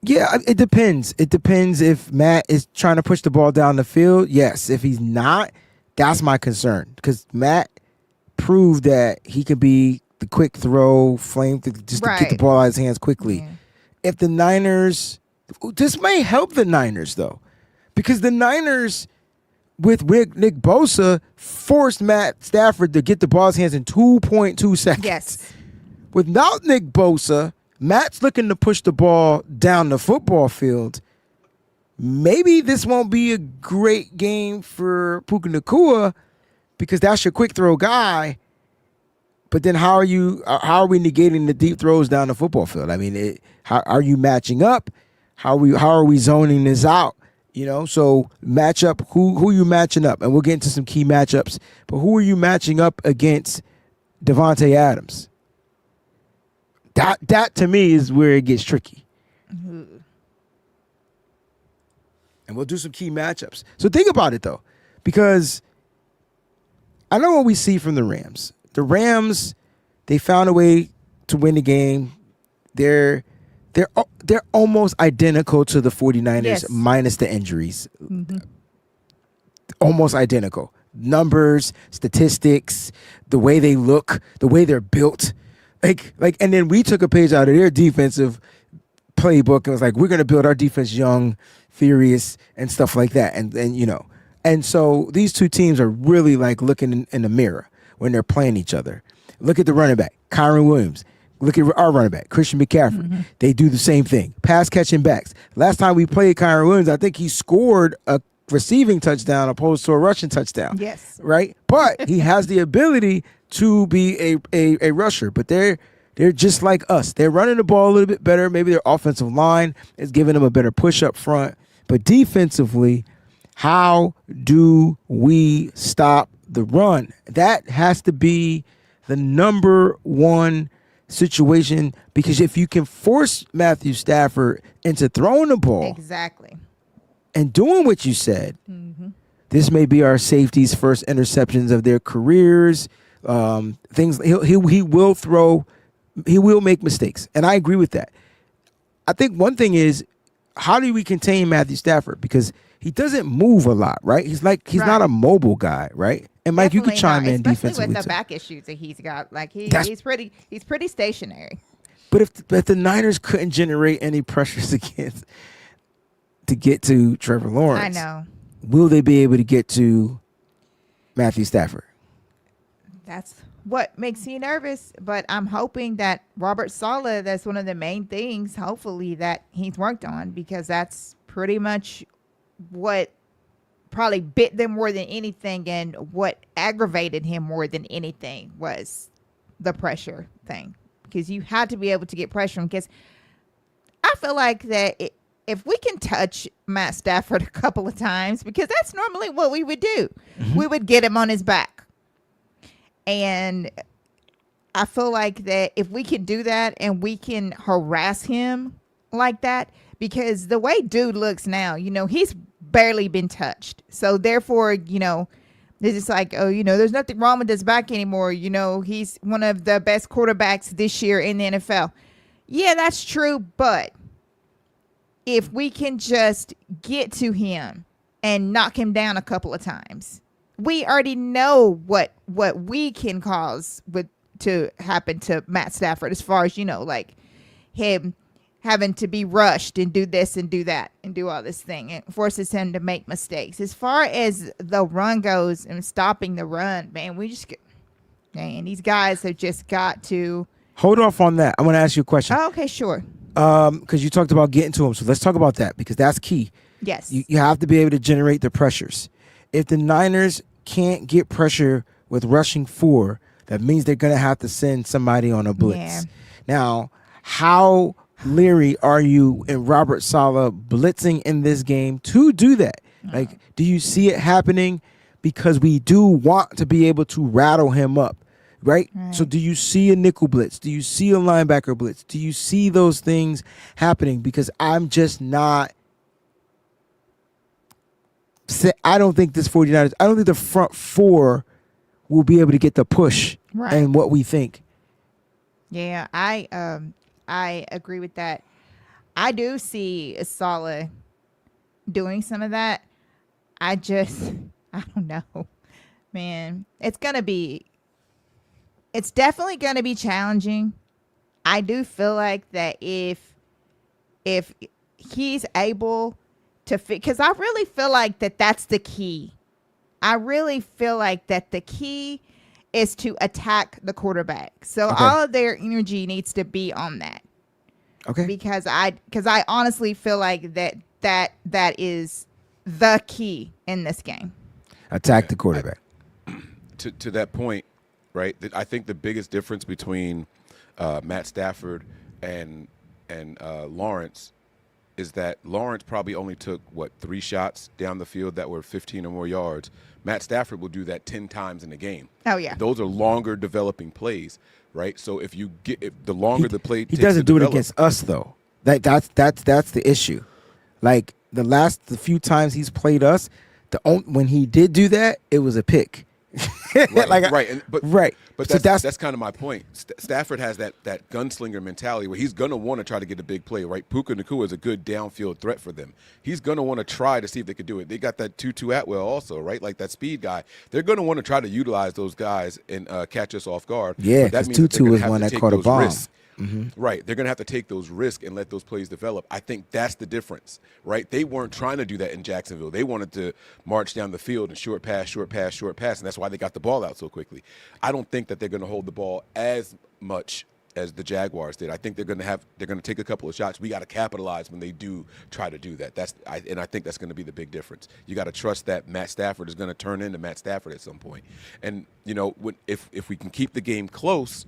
Yeah, it depends. It depends if Matt is trying to push the ball down the field. Yes. If he's not, that's my concern, because Matt proved that he could be the quick throw, to get the ball out of his hands quickly. Yeah. If the Niners, this may help the Niners, though, because the Niners, with Nick Bosa, forced Matt Stafford to get the ball in his hands in 2.2 seconds. Yes. Without Nick Bosa, Matt's looking to push the ball down the football field. Maybe this won't be a great game for Puka Nacua, because that's your quick throw guy. But then how are we negating the deep throws down the football field? I mean, how are you matching up? How are we zoning this out? So match up. Who are you matching up? And we'll get into some key matchups. But who are you matching up against Devontae Adams? That to me is where it gets tricky. Mm-hmm. And we'll do some key matchups. So think about it, though, because I know what we see from the Rams. The Rams, they found a way to win the game. They're almost identical to the 49ers, minus the injuries. Mm-hmm. Almost identical. Numbers, statistics, the way they look, the way they're built. And then we took a page out of their defensive playbook and was like, we're going to build our defense young, furious, and stuff like that. And so these two teams are really looking in the mirror when they're playing each other. Look at the running back, Kyron Williams. Look at our running back, Christian McCaffrey. Mm-hmm. They do the same thing. Pass catching backs. Last time we played Kyron Williams, I think he scored a receiving touchdown opposed to a rushing touchdown. Yes. Right? But he has the ability to be a rusher. But they're They're just like us. They're running the ball a little bit better. Maybe their offensive line is giving them a better push up front. But defensively, how do we stop the run? That has to be the number one situation, because if you can force Matthew Stafford into throwing the ball Exactly. and doing what you said, this may be our safety's first interceptions of their careers. Things he will throw, he will make mistakes, and I agree with that. I think one thing is, how do we contain Matthew Stafford, because he doesn't move a lot, right? He's not a mobile guy, right? And Mike, you could chime in especially defensively with the too. back issues that he's got. Like he's pretty stationary. But if the Niners couldn't generate any pressures to get to Trevor Lawrence, I know. will they be able to get to Matthew Stafford? That's what makes me nervous. But I'm hoping that Robert Saleh, that's one of the main things, hopefully, that he's worked on, because that's pretty much what probably bit them more than anything, and what aggravated him more than anything was the pressure thing, because you had to be able to get pressure on, because I feel like that if we can touch Matt Stafford a couple of times, because that's normally what we would do, we would get him on his back. And I feel like that if we can do that and we can harass him like that, because the way dude looks now, he's barely been touched. So therefore, it's just like, there's nothing wrong with his back anymore. He's one of the best quarterbacks this year in the NFL. Yeah, that's true. But if we can just get to him and knock him down a couple of times, we already know what we can cause to happen to Matt Stafford, as far as, like him having to be rushed and do this and do that and do all this thing. It forces him to make mistakes. As far as the run goes and stopping the run, man, these guys have just got to Hold off on that. I want to ask you a question. Oh, okay, sure. Because you talked about getting to him. So let's talk about that, because that's key. Yes. You have to be able to generate the pressures. If the Niners can't get pressure with rushing 4, that means they're going to have to send somebody on a blitz. Yeah. Now, how leery are you and Robert Saleh blitzing in this game to do that? Like, do you see it happening? Because we do want to be able to rattle him up, right? So do you see a nickel blitz? Do you see a linebacker blitz? Do you see those things happening? Because I'm just not. I don't think this 49ers, I don't think the front 4 will be able to get the push and what we think. Yeah, I agree with that. I do see Saleh doing some of that. I don't know, man. It's definitely going to be challenging. I do feel like that if he's able to because I really feel like that's the key. I really feel like that the key is to attack the quarterback. So all of their energy needs to be on that. Okay. Because I honestly feel like that is the key in this game. Attack the quarterback. To that point, right? I think the biggest difference between Matt Stafford and Lawrence is that Lawrence probably only took 3 shots down the field that were 15 or more yards. Matt Stafford will do that 10 times in a game. Oh yeah. Those are longer developing plays, right? So if the longer the play, he doesn't do it against us though. That's the issue. Like the few times he's played us, when he did do that, it was a pick. But that's kind of my point. Stafford has that gunslinger mentality where he's gonna want to try to get a big play, right? Puka Nacua is a good downfield threat for them. He's gonna want to try to see if they could do it. They got that Tutu Atwell also, right? Like that speed guy. They're gonna want to try to utilize those guys and catch us off guard. Yeah, because Tutu was one that caught a bomb. Right. They're going to have to take those risks and let those plays develop. I think that's the difference, right? They weren't trying to do that in Jacksonville. They wanted to march down the field and short pass, and that's why they got the ball out so quickly. I don't think that they're going to hold the ball as much as the Jaguars did. I think they're going to take a couple of shots. We got to capitalize when they do try to do that. I think that's going to be the big difference. You got to trust that Matt Stafford is going to turn into Matt Stafford at some point. And if we can keep the game close,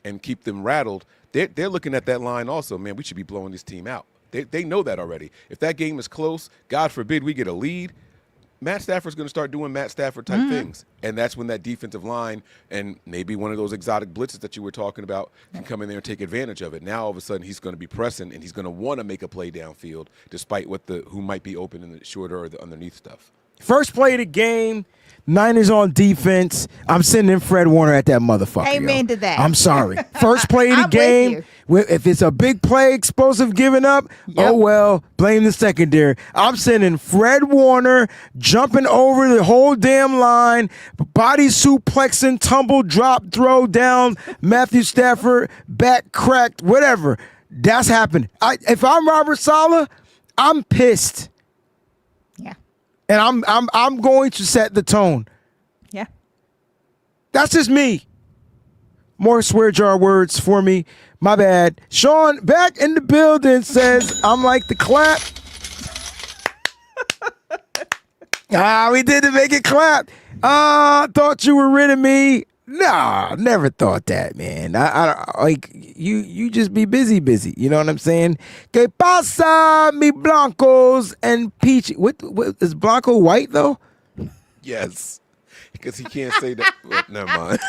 and keep them rattled, they're looking at that line also. Man, we should be blowing this team out. They know that already. If that game is close, God forbid we get a lead, Matt Stafford's going to start doing Matt Stafford type things. And that's when that defensive line and maybe one of those exotic blitzes that you were talking about can come in there and take advantage of it. Now, all of a sudden, he's going to be pressing, and he's going to want to make a play downfield despite who might be open in the shorter or the underneath stuff. First play of the game, Niners on defense. I'm sending Fred Warner at that motherfucker. Amen to that. I'm sorry. First play of the I'm game. with If it's a big play, explosive giving up, oh well, blame the secondary. I'm sending Fred Warner jumping over the whole damn line, body suplexing, tumble, drop, throw down, Matthew Stafford, back cracked, whatever. That's happened. If I'm Robert Saleh, I'm pissed. Yeah. And I'm going to set the tone. Yeah. That's just me. More swear jar words for me. My bad. Sean back in the building says I'm like the clap. We didn't make it clap. Thought you were rid of me. Nah, never thought that, man. I like you just be busy. You know what I'm saying? Que pasa, mi blancos and peachy. What is Blanco white though? Yes, because he can't say that. Well, never mind.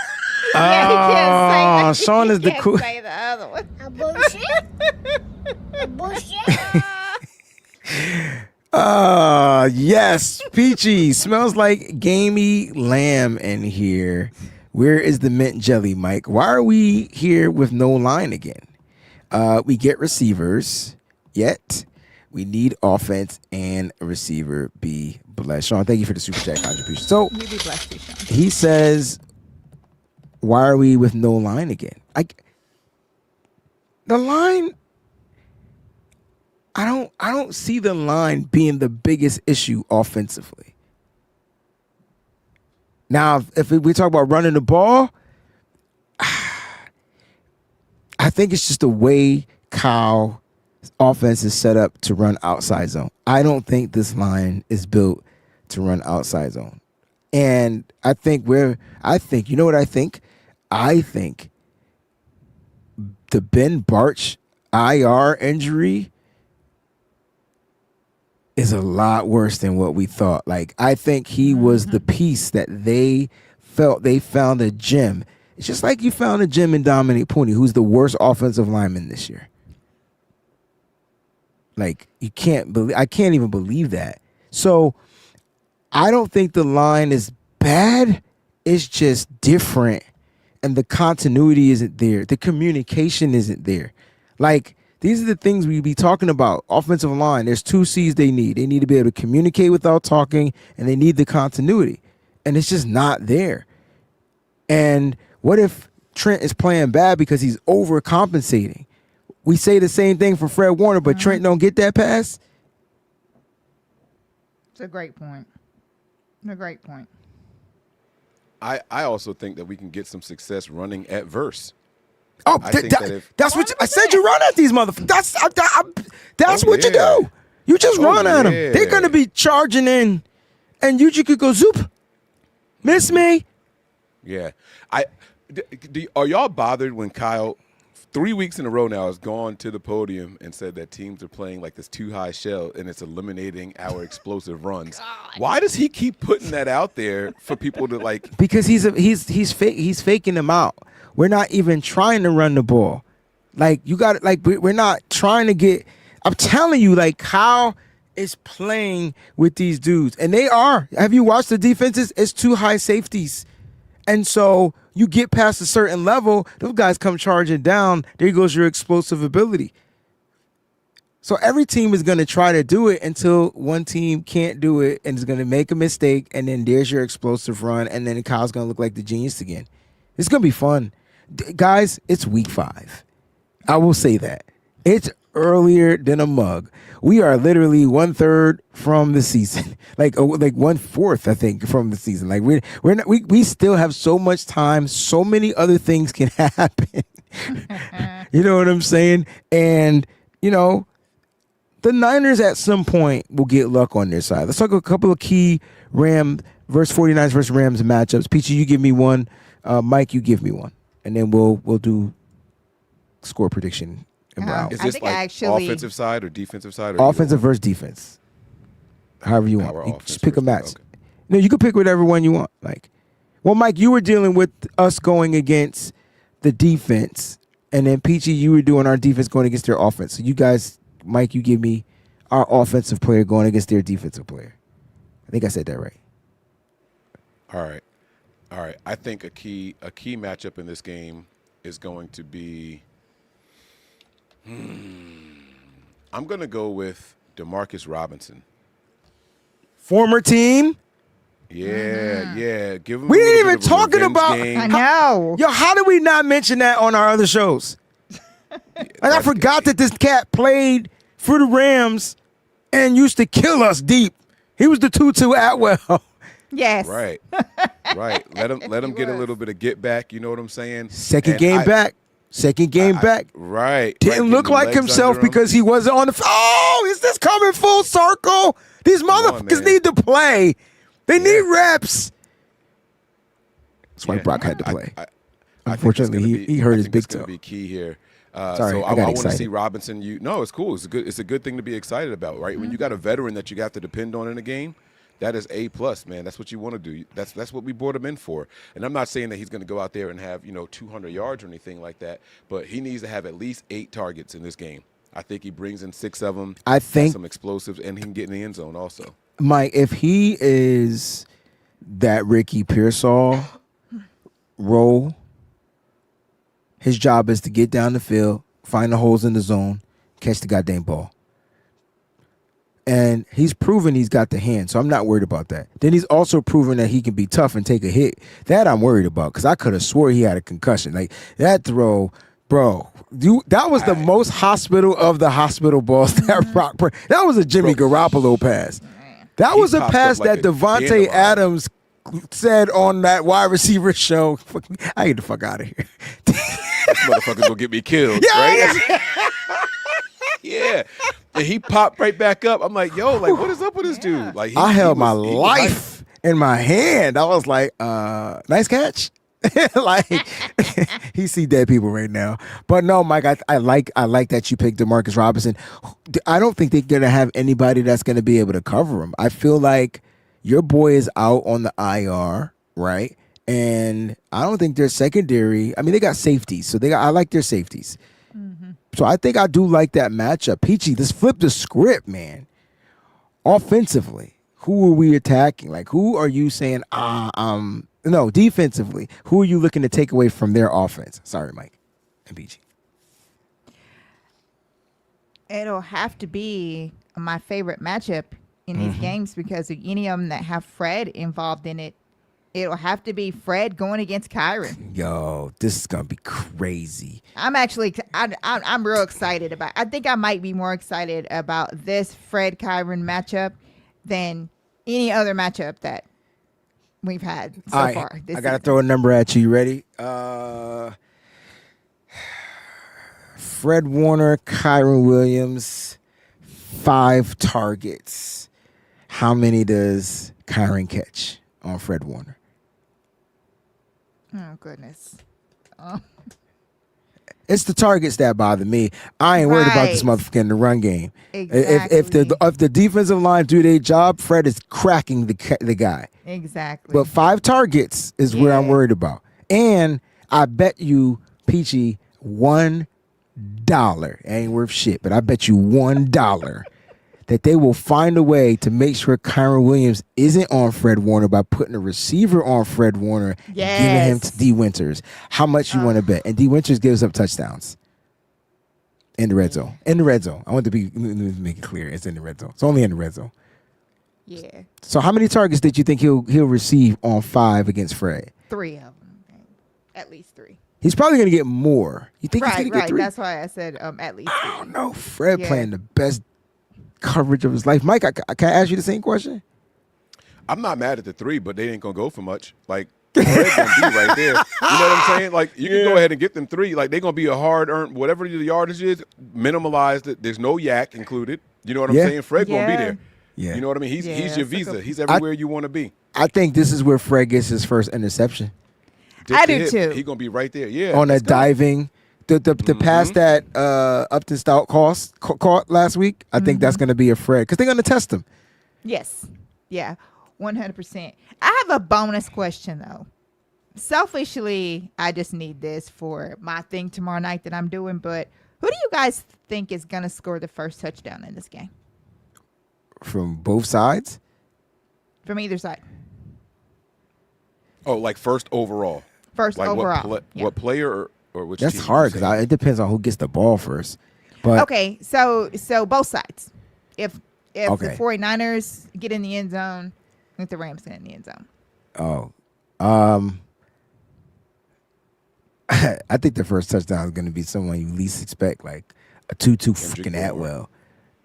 Yeah, he can't say that. Sean He is the can't cool. say the other one. A bullshit. A bullshit. Yes, peachy. Smells like gamey lamb in here. Where is the mint jelly, Mike? Why are we here with no line again? We get receivers, yet we need offense and a receiver. Be blessed. Sean, thank you for the super chat contribution. So You be blessed, too, Sean. he says, why are we with no line again? The line, I don't see the line being the biggest issue offensively. Now, if we talk about running the ball, I think it's just the way Kyle's offense is set up to run outside zone. I don't think this line is built to run outside zone. And I think you know what I think? I think the Ben Barch IR injury is a lot worse than what we thought. Like, I think he was the piece that they felt they found a gem. It's just like you found a gem in Dominic Pooney, who's the worst offensive lineman this year. Like, I can't even believe that. So I don't think the line is bad. It's just different. And the continuity isn't there. The communication isn't there. Like, these are the things we be talking about. Offensive line, there's 2 C's they need. They need to be able to communicate without talking, and they need the continuity. And it's just not there. And what if Trent is playing bad because he's overcompensating? We say the same thing for Fred Warner, but Trent don't get that pass? It's a great point. A great point. I also think that we can get some success running at verse. Oh, I think that if- that's what I said. You run at these motherfuckers. That's what you yeah. do. You just run at them. yeah. They're gonna be charging in, and you could go zoop. Miss me. Yeah. Are y'all bothered when Kyle 3 weeks in a row now has gone to the podium and said that teams are playing like this too high shell and it's eliminating our explosive runs? Why does he keep putting that out there for people to like? Because he's faking them out. We're not even trying to run the ball. Like, you got like we're not trying to get. I'm telling you, like, Kyle is playing with these dudes, and they are. Have you watched the defenses? It's 2 high safeties, and so you get past a certain level, those guys come charging down. There goes your explosive ability. So every team is going to try to do it until one team can't do it and is going to make a mistake, and then there's your explosive run, and then Kyle's going to look like the genius again. It's going to be fun. Guys, it's week 5. I will say that. It's earlier than a mug. We are literally 1/3 from the season, like 1/4, I think, from the season. Like we still have so much time. So many other things can happen. You know what I'm saying? And you know, the Niners at some point will get luck on their side. Let's talk a couple of key Rams versus 49ers versus Rams matchups. Peachy, you give me one. Mike, you give me one, and then we'll do score prediction and Brown. Is I this think like I actually- offensive side or defensive side? Or Offensive versus defense. However you want. Our You offense just pick a versus- match. okay. No, you can pick whatever one you want. Like, well, Mike, you were dealing with us going against the defense, and then Peachy, you were doing our defense going against their offense. So you guys, Mike, you give me our offensive player going against their defensive player. I think I said that right. All right. I think a key matchup in this game is going to be. I'm going to go with DeMarcus Robinson. Former team. Yeah. Give him. We a little ain't even bit of a talking revenge about- game. I know. Yo, how did we not mention that on our other shows? Like, I That's forgot good. that this cat played for the Rams and used to kill us deep. He was the Tutu Atwell. Yes. Right. Let him get a was. little bit of get back. You know what I'm saying? Second And game back. Right. Didn't look getting like legs himself under him. because he wasn't on the. Oh, is this coming full circle? These on, motherfuckers man. need to play. They need reps. That's why Yeah. Brock had to play. I think Unfortunately, that's gonna he hurt his big It's going toe. to be key here. Sorry, so I I got want to excited. see Robinson. No, it's cool. It's a good thing to be excited about, right? When you got a veteran that you have to depend on in a game, that is A+, man. That's what you want to do. That's what we brought him in for. And I'm not saying that he's going to go out there and have 200 yards or anything like that, but he needs to have at least 8 targets in this game. I think he brings in 6 of them. I has think- some explosives, and he can get in the end zone also. Mike, if he is that Ricky Pearsall role, his job is to get down the field, find the holes in the zone, catch the goddamn ball. And he's proven he's got the hand, so I'm not worried about that. Then he's also proven that he can be tough and take a hit. That I'm worried about because I could have swore he had a concussion. Like that throw, bro. That was the most hospital of the hospital balls that Brock. That was a Jimmy Garoppolo pass. That He was a popped pass up like that a Devontae dandelion. Adams said on that wide receiver show. I get the fuck out of here. This motherfucker's going to get me killed, Yeah, right? Yeah. And he popped right back up. I'm like, yo, like, what is up with this dude? Like, I held my he was life in my hand. I was like, nice catch. Like he see dead people right now. But no, Mike, I like that you picked DeMarcus Robinson. I don't think they're gonna have anybody that's gonna be able to cover him. I feel like your boy is out on the IR, right? And I don't think their secondary. I mean, they got safeties, so I like their safeties. So I think I do like that matchup. Peachy, let's flip the script, man. Offensively, who are we attacking? Like, who are you saying, no, defensively, who are you looking to take away from their offense? Sorry, Mike and Peachy. It'll have to be my favorite matchup in these games because of any of them that have Fred involved in it. It'll have to be Fred going against Kyron. Yo, this is gonna be crazy. I'm actually, I'm real excited about. I think I might be more excited about this Fred Kyron matchup than any other matchup that we've had so All right, far. This I gotta season. throw a number at you. You ready? Fred Warner, Kyron Williams, 5 targets. How many does Kyron catch on Fred Warner? Oh goodness. It's the targets that bother me. I ain't worried about this Right. motherfucker in the run game. Exactly. If the defensive line do their job, Fred is cracking the guy. Exactly. But 5 targets is what I'm Yeah. worried about. And I bet you, Peachy, $1. It ain't worth shit, but I bet you $1 that they will find a way to make sure Kyron Williams isn't on Fred Warner by putting a receiver on Fred Warner and giving him Yes. to D. Winters. How much you want to bet? And D. Winters gives up touchdowns in the red zone. In the red zone. I want to make it clear. It's in the red zone. It's only in the red zone. yeah, So how many targets did you think he'll receive on 5 against Fred? 3 of them, at least 3. He's probably going to get more. You think he's going to get 3? That's why I said at least 3. I don't know. Fred Yeah. playing the best coverage of his life. Mike, can I ask you the same question? I'm not mad at the 3, but they ain't going to go for much. Like, Fred's going to be right there. You know what I'm saying? Like, you can go ahead and get them 3. Like, they're going to be a hard-earned, whatever the yardage is, minimalized. There's no yak included. You know what I'm Yeah. say's going to be Yeah. there. Yeah. You know what I mean? He's Yeah, your that's a visa. good- He's everywhere you want to be. I think this is where Fred gets his first interception. Just I to do hit, too. He's going to be right there. Yeah. On a let's go. diving the pass that Upton Stout caught last week, I think that's going to be a Fred because they're going to test him. Yes. Yeah, 100%. I have a bonus question, though. Selfishly, I just need this for my thing tomorrow night that I'm doing, but who do you guys think is going to score the first touchdown in this game? From both sides? From either side. Oh, like first overall. First Like overall. what player or which That's team hard you saying? because it depends on who gets the ball first. But Okay, so both sides. If the Okay. 49ers get in the end zone, if the Rams get in the end zone. I think the first touchdown is going to be someone you least expect, like a Tutu freaking Bourne. Atwell,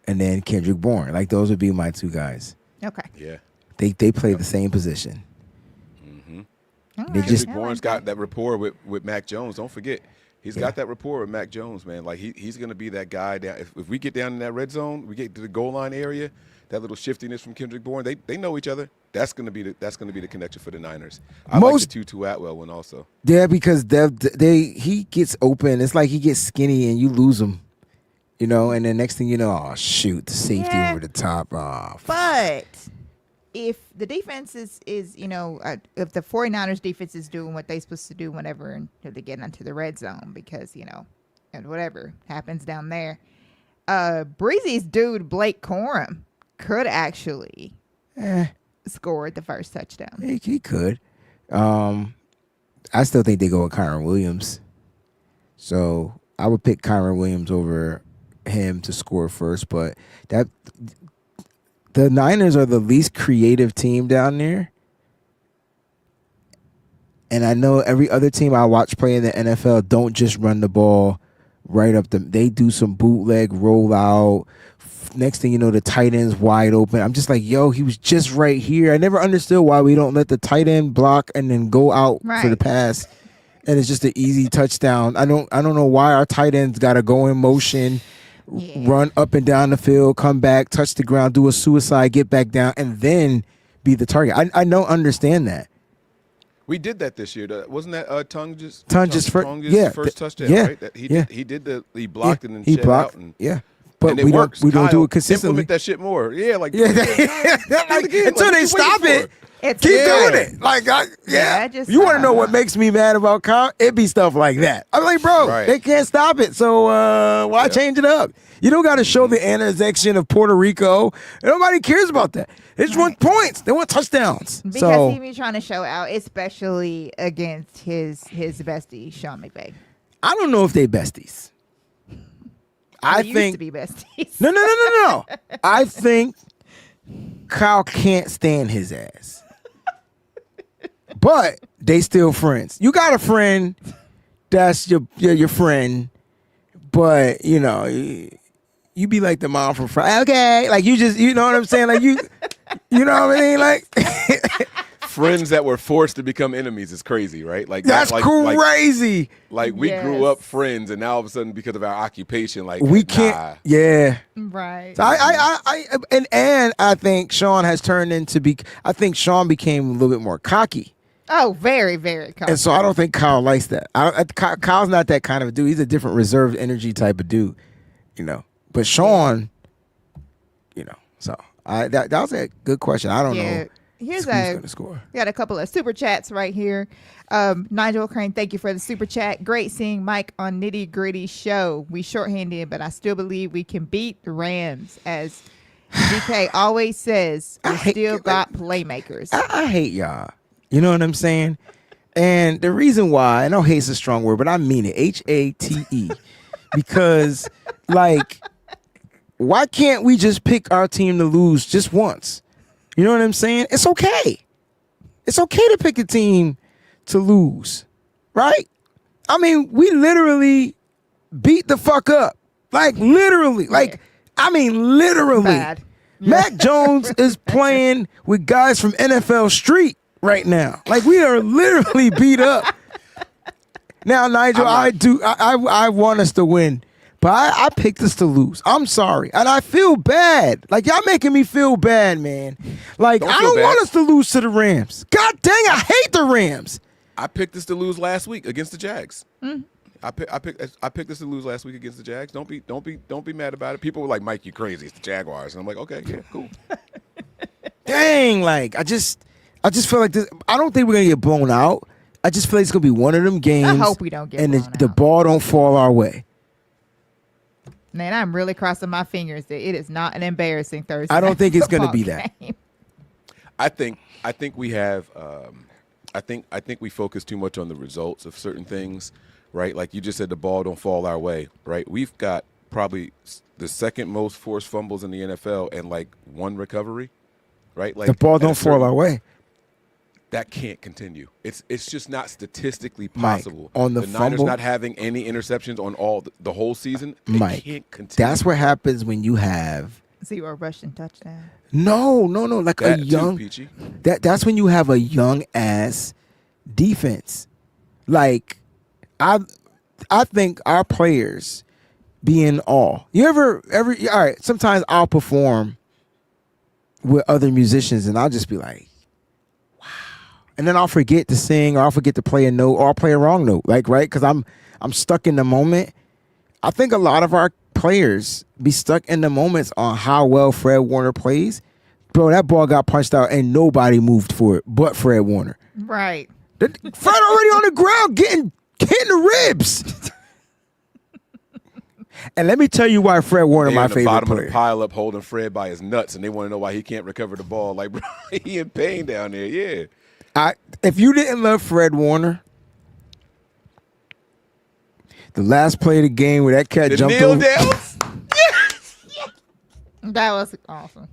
and then Kendrick Bourne. Like those would be my two guys. Okay. Yeah. They play the same position. All They right, just- I Bourne's like got that. that rapport with Mac Jones. Don't forget, he's got that rapport with Mac Jones, man. Like he's going to be that guy down. If we get down in that red zone, we get to the goal line area. That little shiftiness from Kendrick Bourne, they know each other. That's going to be the connection for the Niners. I like the Tutu Atwell one also. Yeah, because he gets open. It's like he gets skinny and you lose him, you know. And then next thing you know, oh shoot, the safety Yeah. over the top. Oh, But if the defense is if the 49ers defense is doing what they're supposed to do whenever they get into the red zone, because, and whatever happens down there, Breezy's dude, Blake Corum, could actually score the first touchdown. he could. I still think they go with Kyron Williams. So I would pick Kyron Williams over him to score first, but the Niners are the least creative team down there. And I know every other team I watch play in the NFL don't just run the ball right up them. They do some bootleg rollout. Next thing you know, the tight end's wide open. I'm just like, yo, he was just right here. I never understood why we don't let the tight end block and then go out for the pass. And it's just an easy touchdown. I don't know why our tight ends got to go in motion, run up and down the field, come back, touch the ground, do a suicide, get back down, and then be the target. I don't understand that. We did that this year. Wasn't that Tung's first touchdown? Yeah, Right? That he blocked and then he shed blocked. out and But and we it works. don't Kyle, do it consistently. Implement that shit more. Yeah, like Yeah, do it again. until Like, they what you stop waiting it. for? It's Keep yeah. doing it. Like, just you want to know what makes me mad about Kyle? It be stuff like that. I'm like, bro, Right. they can't stop it. So why change it up? You don't got to show the intersection of Puerto Rico. Nobody cares about that. They just want points. They want touchdowns. Because So he be trying to show out, especially against his bestie, Sean McVay. I don't know if they besties. I They used think to be besties. No. I think Kyle can't stand his ass. But they still friends. You got a friend that's your friend, but you be like the mom from Friday. Okay, like you know what I'm saying? Like you know what I mean? Like Friends that were forced to become enemies is crazy, right? Like that's crazy. Like we Yes. grew up friends, and now all of a sudden, because of our occupation, like We can't. Nah. Yeah. Right. So I think Sean has turned into I think Sean became a little bit more cocky. Oh, very, very common. And so I don't think Kyle likes that. Kyle's not that kind of a dude. He's a different reserved energy type of dude, But Sean, So that was a good question. I don't know. Here's who's gonna score. We got a couple of super chats right here. Nigel Crane, thank you for the super chat. Great seeing Mike on Nitty Gritty Show. We shorthanded, but I still believe we can beat the Rams. As DK always says, we still got playmakers. I hate y'all. You know what I'm saying? And the reason why, I know hate's a strong word, but I mean it, HATE. Because, why can't we just pick our team to lose just once? You know what I'm saying? It's okay. It's okay to pick a team to lose, right? I mean, we literally beat the fuck up. Literally. Literally. Bad. Mac Jones is playing with guys from NFL Street right now. We are literally beat up. Now, Nigel, I want us to win. But I picked us to lose. I'm sorry. And I feel bad. Y'all making me feel bad, man. I don't want us to lose to the Rams. God dang, I hate the Rams. I picked us to lose last week against the Jags. I picked us to lose last week against the Jags. Don't be mad about it. People were like, Mike, you crazy. It's the Jaguars. And I'm like, okay, yeah, cool. Dang, like I just feel like this. I don't think we're gonna get blown out. I just feel like it's gonna be one of them games. I hope we don't get and blown the out. ball don't fall our way. Man, I'm really crossing my fingers that it is not an embarrassing Thursday. I don't think it's gonna football be that. game. I think we have. I think we focus too much on the results of certain things, right? Like you just said, the ball don't fall our way, right? We've got probably the second most forced fumbles in the NFL and like one recovery, right? Like The ball don't fall our way. That can't continue. It's just not statistically Mike, possible. on the Niners fumble- not having any interceptions on all the whole season. It Mike, can't continue. that's what happens when you have 0 rushing touchdown. no, like that a too, young. Peachy. That's when you have a young ass defense. Like I think our players be in awe. You ever all right, sometimes I'll perform with other musicians and I'll just be like, wow. And then I'll forget to sing or I'll forget to play a note or I'll play a wrong note. Like, right? Because I'm stuck in the moment. I think a lot of our players be stuck in the moments on how well Fred Warner plays. Bro, that ball got punched out and nobody moved for it but Fred Warner. Right. Fred already on the ground hitting the ribs. And let me tell you why Fred Warner They're my in the favorite bottom player. of the pile up holding Fred by his nuts, and they want to know why he can't recover the ball. Like, bro, he in pain down there. Yeah. If you didn't love Fred Warner, the last play of the game where that cat The jumped kneel over, downs. That was awesome.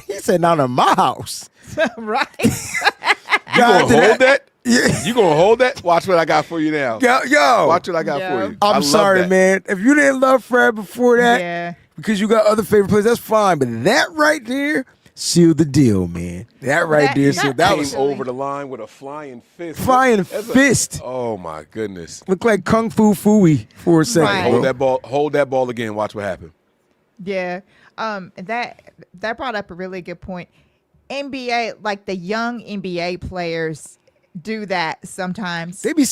he said, "Not in my house." Right. You gonna hold that? Yeah. You gonna hold that? Watch what I got for you now. Yo, Watch what I got Yo. for you. I I'm love sorry, that. man. If you didn't love Fred before that, Yeah. because you got other favorite players, that's fine. But that right there sealed the deal, man. That right That- there that- sealed. That Came was Actually- over the line with a flying fist. flying That's fist. Oh my goodness. Looked like Kung Fu Fooey for a second. Right. bro. Hold that ball again. Watch what happened. Yeah. That brought up a really good point. NBA, like the young NBA players do that sometimes They be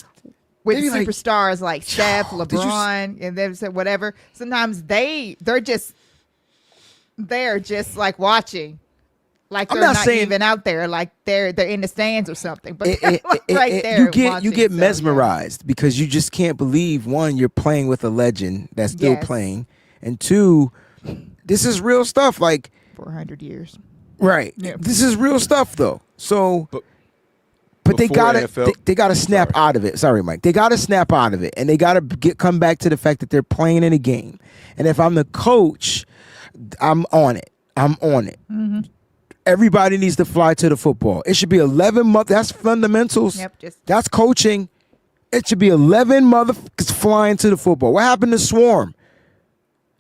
with they be like, superstars like Steph, did you LeBron, and they say whatever. Sometimes they're just like watching. Like I'm they're not not saying- even out there, like they're in the stands or something. But it- they're it- like it- right it- there. you get watching, so, yeah. mesmerized because you just can't believe, one, you're playing with a legend that's still Yes. playing, and two, this is real stuff. Like, 400 years. right, Yeah. this is real stuff though. So, But but they before gotta NFL they gotta snap Sorry. out of it. Sorry, Mike. They gotta snap out of it, and they gotta come back to the fact that they're playing in a game. And if I'm the coach, I'm on it. Everybody needs to fly to the football. It should be 11 months. That's fundamentals. Yep, just- That's coaching. It should be 11 motherfuckers flying to the football. What happened to Swarm?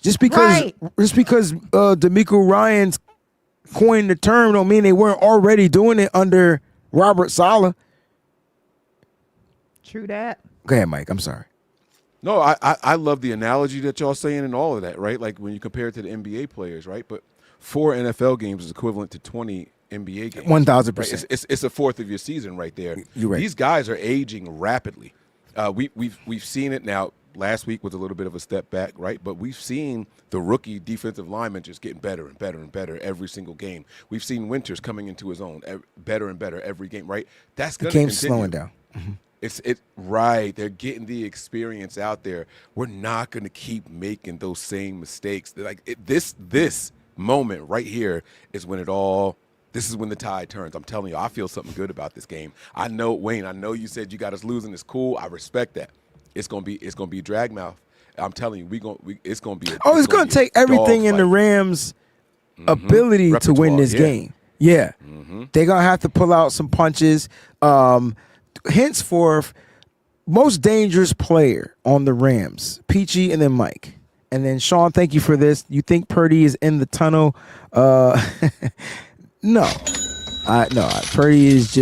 Just because D'Amico Ryans coined the term don't mean they weren't already doing it under Robert Saleh. True that. Go ahead, Mike. I'm sorry. No, I love the analogy that y'all saying and all of that, right? Like when you compare it to the NBA players, right? But 4 NFL games is equivalent to 20 NBA games. 1,000%. Right? It's a fourth of your season right there. You're right. These guys are aging rapidly. We've seen it now. Last week was a little bit of a step back, right? But we've seen the rookie defensive linemen just getting better and better and better every single game. We've seen Winters coming into his own better and better every game, right? That's The going to game's continue. slowing down. It's right. They're getting the experience out there. We're not going to keep making those same mistakes. This moment right here is when this is when the tide turns. I'm telling you, I feel something good about this game. I know, Wayne, I know you said you got us losing. It's cool. I respect that. It's gonna be drag mouth. I'm telling you, it's gonna be. It's going to take everything in the Rams' ability to win this game. Yeah. They're going to have to pull out some punches. Henceforth, most dangerous player on the Rams, Peachy and then Mike. And then, Sean, thank you for this. You think Purdy is in the tunnel? No. Purdy is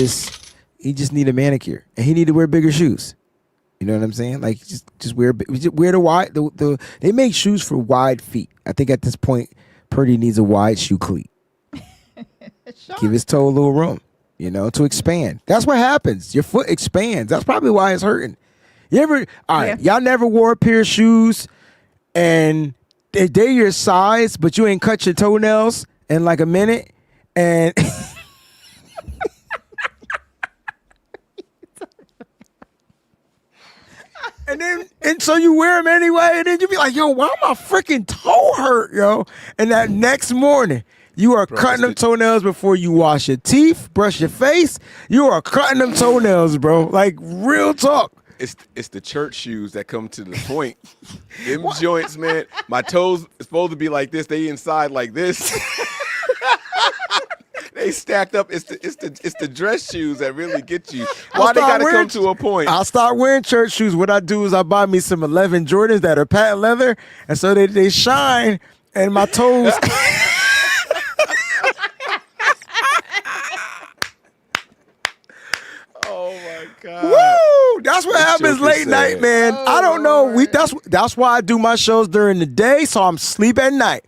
he just need a manicure. And he need to wear bigger shoes. You know what I'm saying? Like just wear the wide. They make shoes for wide feet. I think at this point, Purdy needs a wide shoe cleat. Give his toe a little room, to expand. That's what happens. Your foot expands. That's probably why it's hurting. You ever? All right, Yeah. y'all never wore a pair of shoes, and they're your size, but you ain't cut your toenails in like a minute, and and so you wear them anyway, and then you be like, yo, why my freaking toe hurt, yo? And that next morning, you are cutting them toenails before you wash your teeth, brush your face. You are cutting them toenails, bro. Like, real talk. It's the church shoes that come to the point. Them joints, man. My toes supposed to be like this. They inside like this. They stacked up. It's the dress shoes that really get you. Why they gotta come to a point? I'll start wearing church shoes. What I do is I buy me some 11 Jordans that are patent leather, and so they shine, and my toes. Oh my God. Woo! That's what happens joke is late night, sad. man. I don't know. That's why I do my shows during the day, so I'm asleep at night.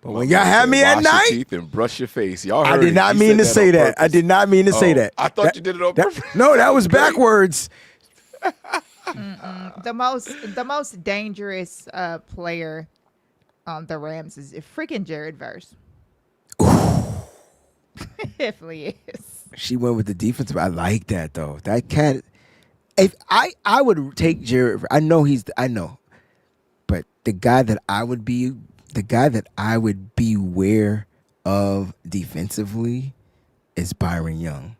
But when y'all have me at Wash your night, teeth and brush your face. Y'all I heard did it. not He mean to said say on that. I purpose. did not mean to say Oh, that. I thought you did it on purpose. No, that was backwards. The most dangerous player on the Rams is freaking Jared Verse. Definitely is. She went with the defensive. I like that though. That cat. If I would take Jared. I know, but the guy that I would beware of defensively is Byron Young.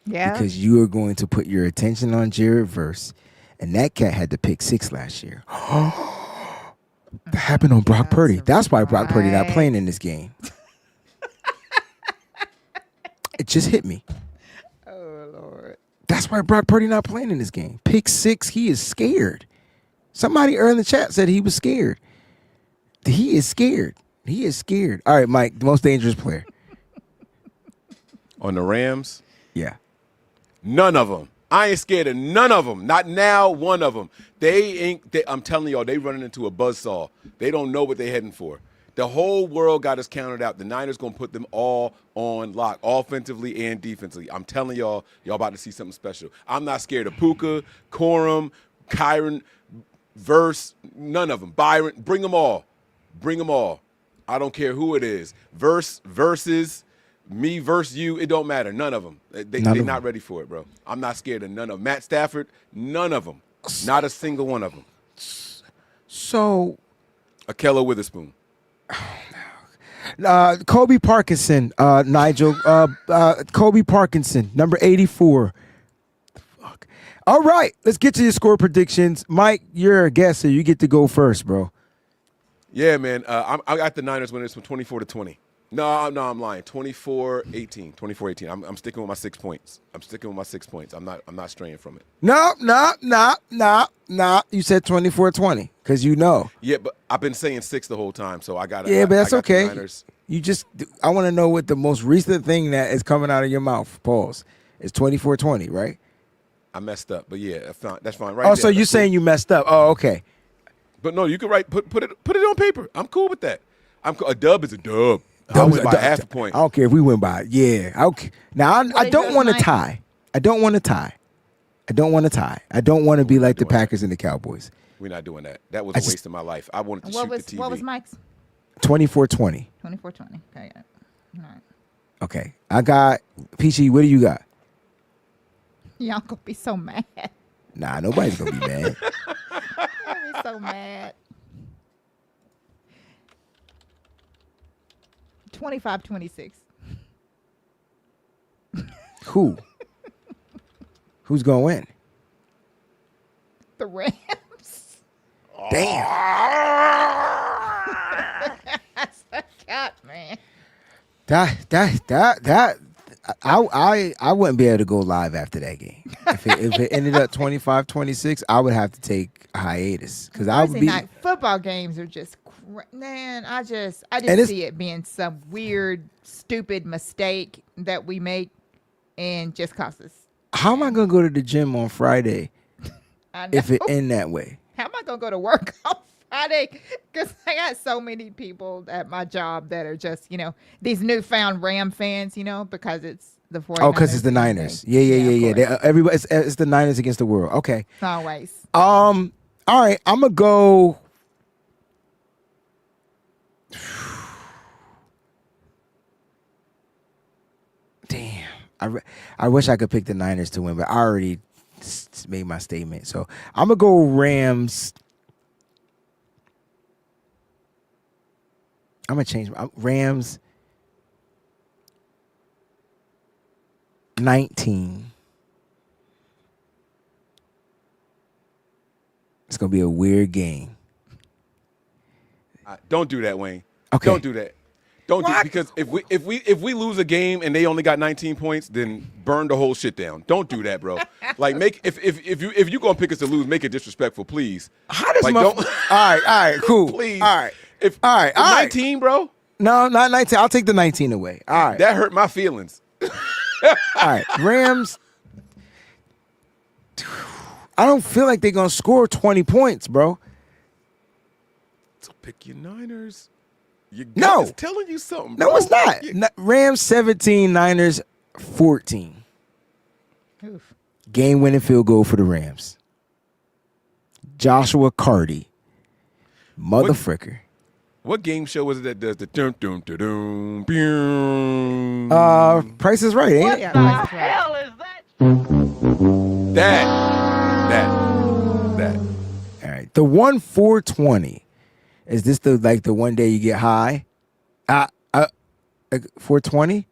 Yeah. Because you are going to put your attention on Jared Verse, and that cat had to pick 6 last year. That happened on Brock Purdy. That's why Brock Purdy not playing in this game. It just hit me. Oh Lord. That's why Brock Purdy not playing in this game. Pick 6, he is scared. Somebody earlier in the chat said he was scared. He is scared. He is scared. All right, Mike, the most dangerous player. On the Rams, Yeah. none of them. I ain't scared of none of them. Not now, one of them. I'm telling y'all, they running into a buzzsaw. They don't know what they're heading for. The whole world got us counted out. The Niners going to put them all on lock, offensively and defensively. I'm telling y'all about to see something special. I'm not scared of Puka, Corum, Kyron, Verse, none of them. Byron, bring them all. Bring them all. I don't care who it is. Versus me versus you, it don't matter. None of them. They not ready for it, bro. I'm not scared of none of them. Matt Stafford, none of them. Not a single one of them. So, Akello Witherspoon. Kobe Parkinson, Nigel. Kobe Parkinson, number 84. Fuck. All right, let's get to your score predictions. Mike, you're a guest, so you get to go first, bro. Yeah, man. I got the Niners winning this from 24-20. No, I'm lying. 24-18. 24-18. I'm sticking with my 6 points. I'm not straying from it. No. You said 24-20 because you know. Yeah, but I've been saying 6 the whole time, so I got it. Yeah, but that's okay. Niners. I want to know what the most recent thing that is coming out of your mouth, pause, is 24-20, right? I messed up, but yeah, that's fine. Right. Oh, so you're saying you messed up? Oh, okay. But no, you can put it on paper. I'm cool with that. A dub is a dub. I went by half a point. I don't care if we went by. Yeah. Okay. Now I don't want to tie. I don't want to be like the Packers and the Cowboys. We're not doing that. That was a waste of my life. I wanted to shoot the TV. What was Mike's? 24-20. 24-20. Okay. All right. Okay. I got Peachy. What do you got? Y'all gonna be so mad. Nah, nobody's gonna be mad. I'll be so mad. 25-26. Who? Who's gonna win? The Rams. Damn. That's a cat, man. I wouldn't be able to go live after that game. If it ended up 25-26, I would have to take a hiatus because I would be. Night football games are just man. I just see it being some weird, stupid mistake that we make and just cost us. How am I gonna go to the gym on Friday if it end that way? How am I gonna go to work on Friday? Because I got so many people at my job that are just, these newfound Ram fans, because it's the 49ers. Oh, because it's the Niners. Yeah. of course. Everybody, it's the Niners against the world. Okay. Always. All right. I'm gonna go. Damn. I wish I could pick the Niners to win, but I already made my statement. So I'm gonna go Rams. I'm gonna change Rams 19. It's gonna be a weird game. Don't do that, Wayne. Okay. Don't do that. Don't do because if we lose a game and they only got 19 points, then burn the whole shit down. Don't do that, bro. Like if you gonna pick us to lose, make it disrespectful, please. How does like, all don't right, cool. please. All right. All right. 19, bro. No, not 19. I'll take the 19 away. All right. That hurt my feelings. All right. Rams. I don't feel like they're gonna score 20 points, bro. So pick your Niners. Your gut No. is telling you something, bro. No, it's not. Rams 17, Niners 14. Oof. Game-winning field goal for the Rams. Joshua Cardi. Motherfricker. What game show was it that does the dum dum dum dum boom? Price is Right, ain't it? Yeah, Price is Right. That. All right. The 1-4-20. Is this the one day you get high? 420?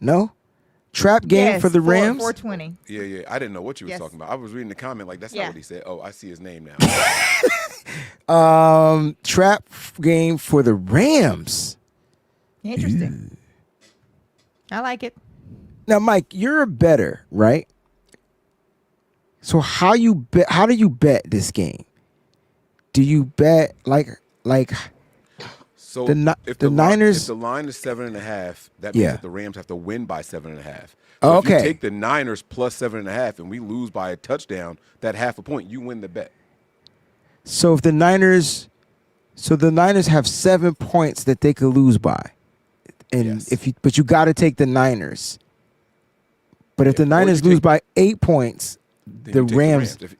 No? Trap game Yes, for the Rams? 420. Yeah. I didn't know what you was Yes. talking about. I was reading the comment like that's Yeah. not what he said. Oh, I see his name now. Trap game for the Rams. Interesting. I like it. Now, Mike, you're a better, right? So how do you bet this game? Do you bet like So if the Niners, if the line is 7.5, that means Yeah. that the Rams have to win by 7.5. Oh, If you okay. take the Niners plus 7.5 and we lose by a touchdown, that half a point, you win the bet. so the Niners have 7 points that they could lose by, and Yes. but you got to take the Niners. But if the Or you Niners lose take- by 8 points, Then the you take Rams. If-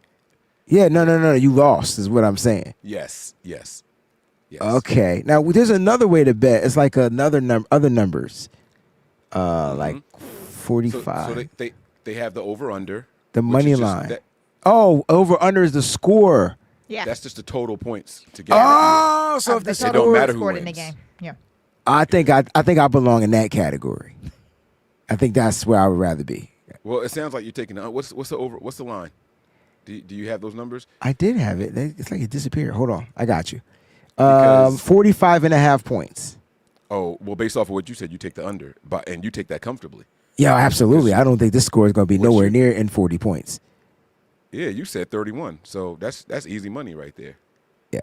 Yeah, no, you lost is what I'm saying. yes. Okay. Now there's another way to bet. It's like other numbers. Like 45. So they have the over under. The which money is just line. that- Oh, over under is the score. Yeah. That's just the total points together. Oh, so if the the It don't total matter who scored in the wins. game. Yeah. I think I belong in that category. I think that's where I would rather be. Well, it sounds like you're taking what's the over? What's the line? Do you have those numbers? I did have it. It's like it disappeared. Hold on. I got you. Because- 45.5 points. Oh, well, based off of what you said, you take the under, and you take that comfortably. Yeah, absolutely. I don't think this score is going to be What nowhere you- near in 40 points. Yeah, you said 31, so that's easy money right there. Yeah.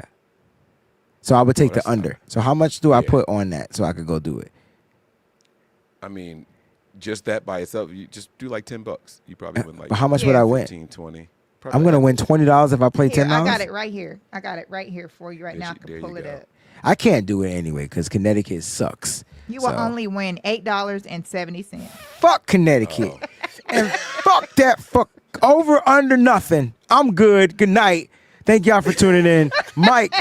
So I would take that's the under. So how much do I Yeah. put on that so I could go do it? I mean, just that by itself, you just do like $10. You probably win like But how much would I win? 15, 20. I'm going to win $20 if I play Here, $10. I got it right here. I got it right here for you right now. I There can pull you it go. up. I can't do it anyway because Connecticut sucks. You will So, only win $8.70. fuck Connecticut and fuck that over under nothing. I'm good. Good night. Thank y'all for tuning in, Mike.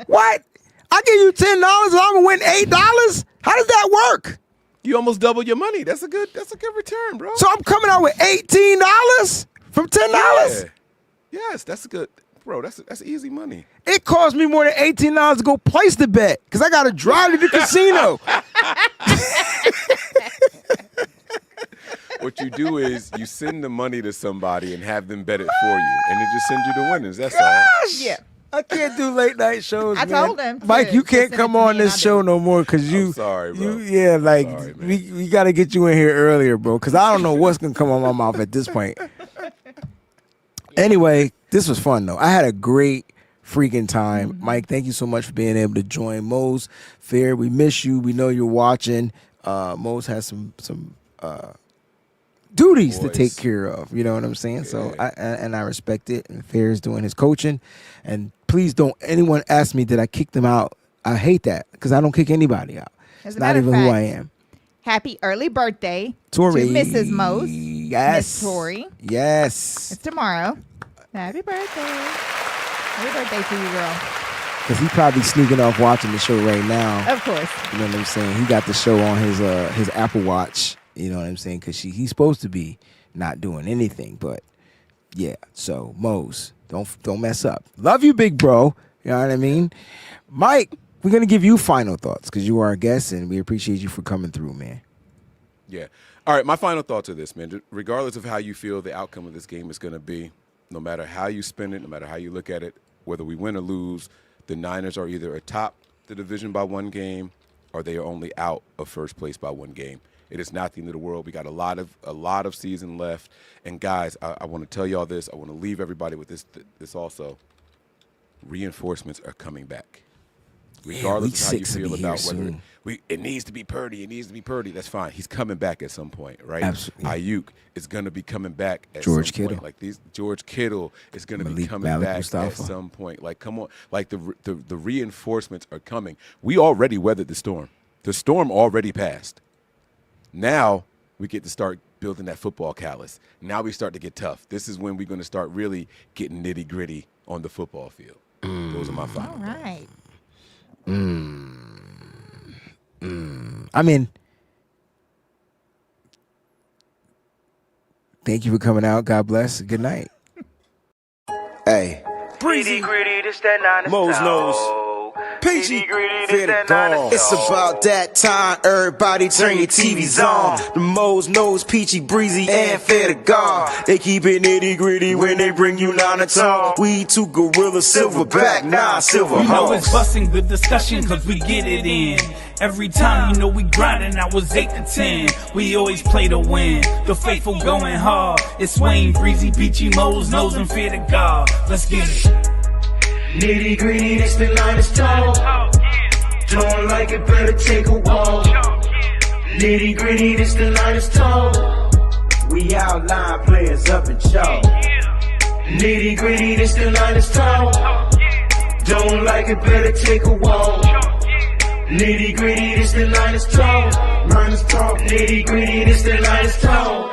What? I give you $10 and I'm gonna win $8. How does that work? You almost double your money. That's a good return, bro. So I'm coming out with $18 from $10. Yeah. Yes, that's good, bro. That's easy money. It cost me more than $18 to go place the bet because I got to drive to the casino. What you do is you send the money to somebody and have them bet it for you, and it just sends you the winners. That's all. Yeah. I can't do late night shows. I man. told him to- Mike, you to can't send it come to me on and this I'll do show it. no more because you. I'm sorry, bro. Yeah, like Sorry, man. we got to get you in here earlier, bro. Because I don't know what's gonna come on my mouth at this point. Anyway, this was fun though. I had a great freaking time, Mike. Thank you so much for being able to join Mo's Fair. We miss you. We know you're watching. Mo's has some duties to Boys. take care of. You know what I'm saying? So I respect it. And Fair is doing his coaching. And please don't anyone ask me did I kick them out. I hate that because I don't kick anybody out. As It's a not matter of even who I fact, am. happy early birthday Tori. to Mrs. Mose. Yes. Miss Tori. Yes. It's tomorrow. Happy birthday. Happy birthday to you, girl. Because he probably sneaking off watching the show right now. Of course. You know what I'm saying? He got the show on his Apple Watch. You know what I'm saying? Because he's supposed to be not doing anything. But, yeah. So, Mose, don't mess up. Love you, big bro. You know what I mean? Mike, we're going to give you final thoughts because you are our guest, and we appreciate you for coming through, man. Yeah. All right, my final thoughts are this, man. Regardless of how you feel the outcome of this game is going to be, no matter how you spin it, no matter how you look at it, whether we win or lose, the Niners are either atop the division by one game or they are only out of first place by one game. It is not the end of the world. We got a lot of season left. And, guys, I want to tell y'all this. I want to leave everybody with this also. Reinforcements are coming back. Regardless of how you feel about whether it needs to be Purdy, that's fine. He's coming back at some point, right? Absolutely. Ayuk is going to be coming back at George some Kittle. point. George Kittle is going to be coming back at some point. Like, come on. Like, the reinforcements are coming. We already weathered the storm. The storm already passed. Now we get to start building that football callus. Now we start to get tough. This is when we're going to start really getting nitty-gritty on the football field. Those are my final thoughts. All right. I mean, thank you for coming out. God bless. Good night. Hey. Breezy, gritty, this that nine. Mose knows. Peachy, fear the dawn. It's about that time, everybody turn your TVs on. The Mose knows Peachy, Breezy, and Fair to God. They keep it nitty gritty when they bring you 9 to talk. We two gorilla, silverback, 9 silver You know it's hawks. busting the discussion cause we get it in. Every time you know we grinding, I was 8 to 10. We always play to win. The faithful going hard. It's Wayne, Breezy, Peachy, Mose, Nose, and Fear to God. Let's get it. Nitty gritty, this the line is tall. Don't like it, better take a walk. Nitty gritty, this the line is tall. We outline players up in chalk. Nitty gritty, this the line is tall. Don't like it, better take a walk. Nitty gritty, this the line is tall. Nitty gritty, this the line is tall.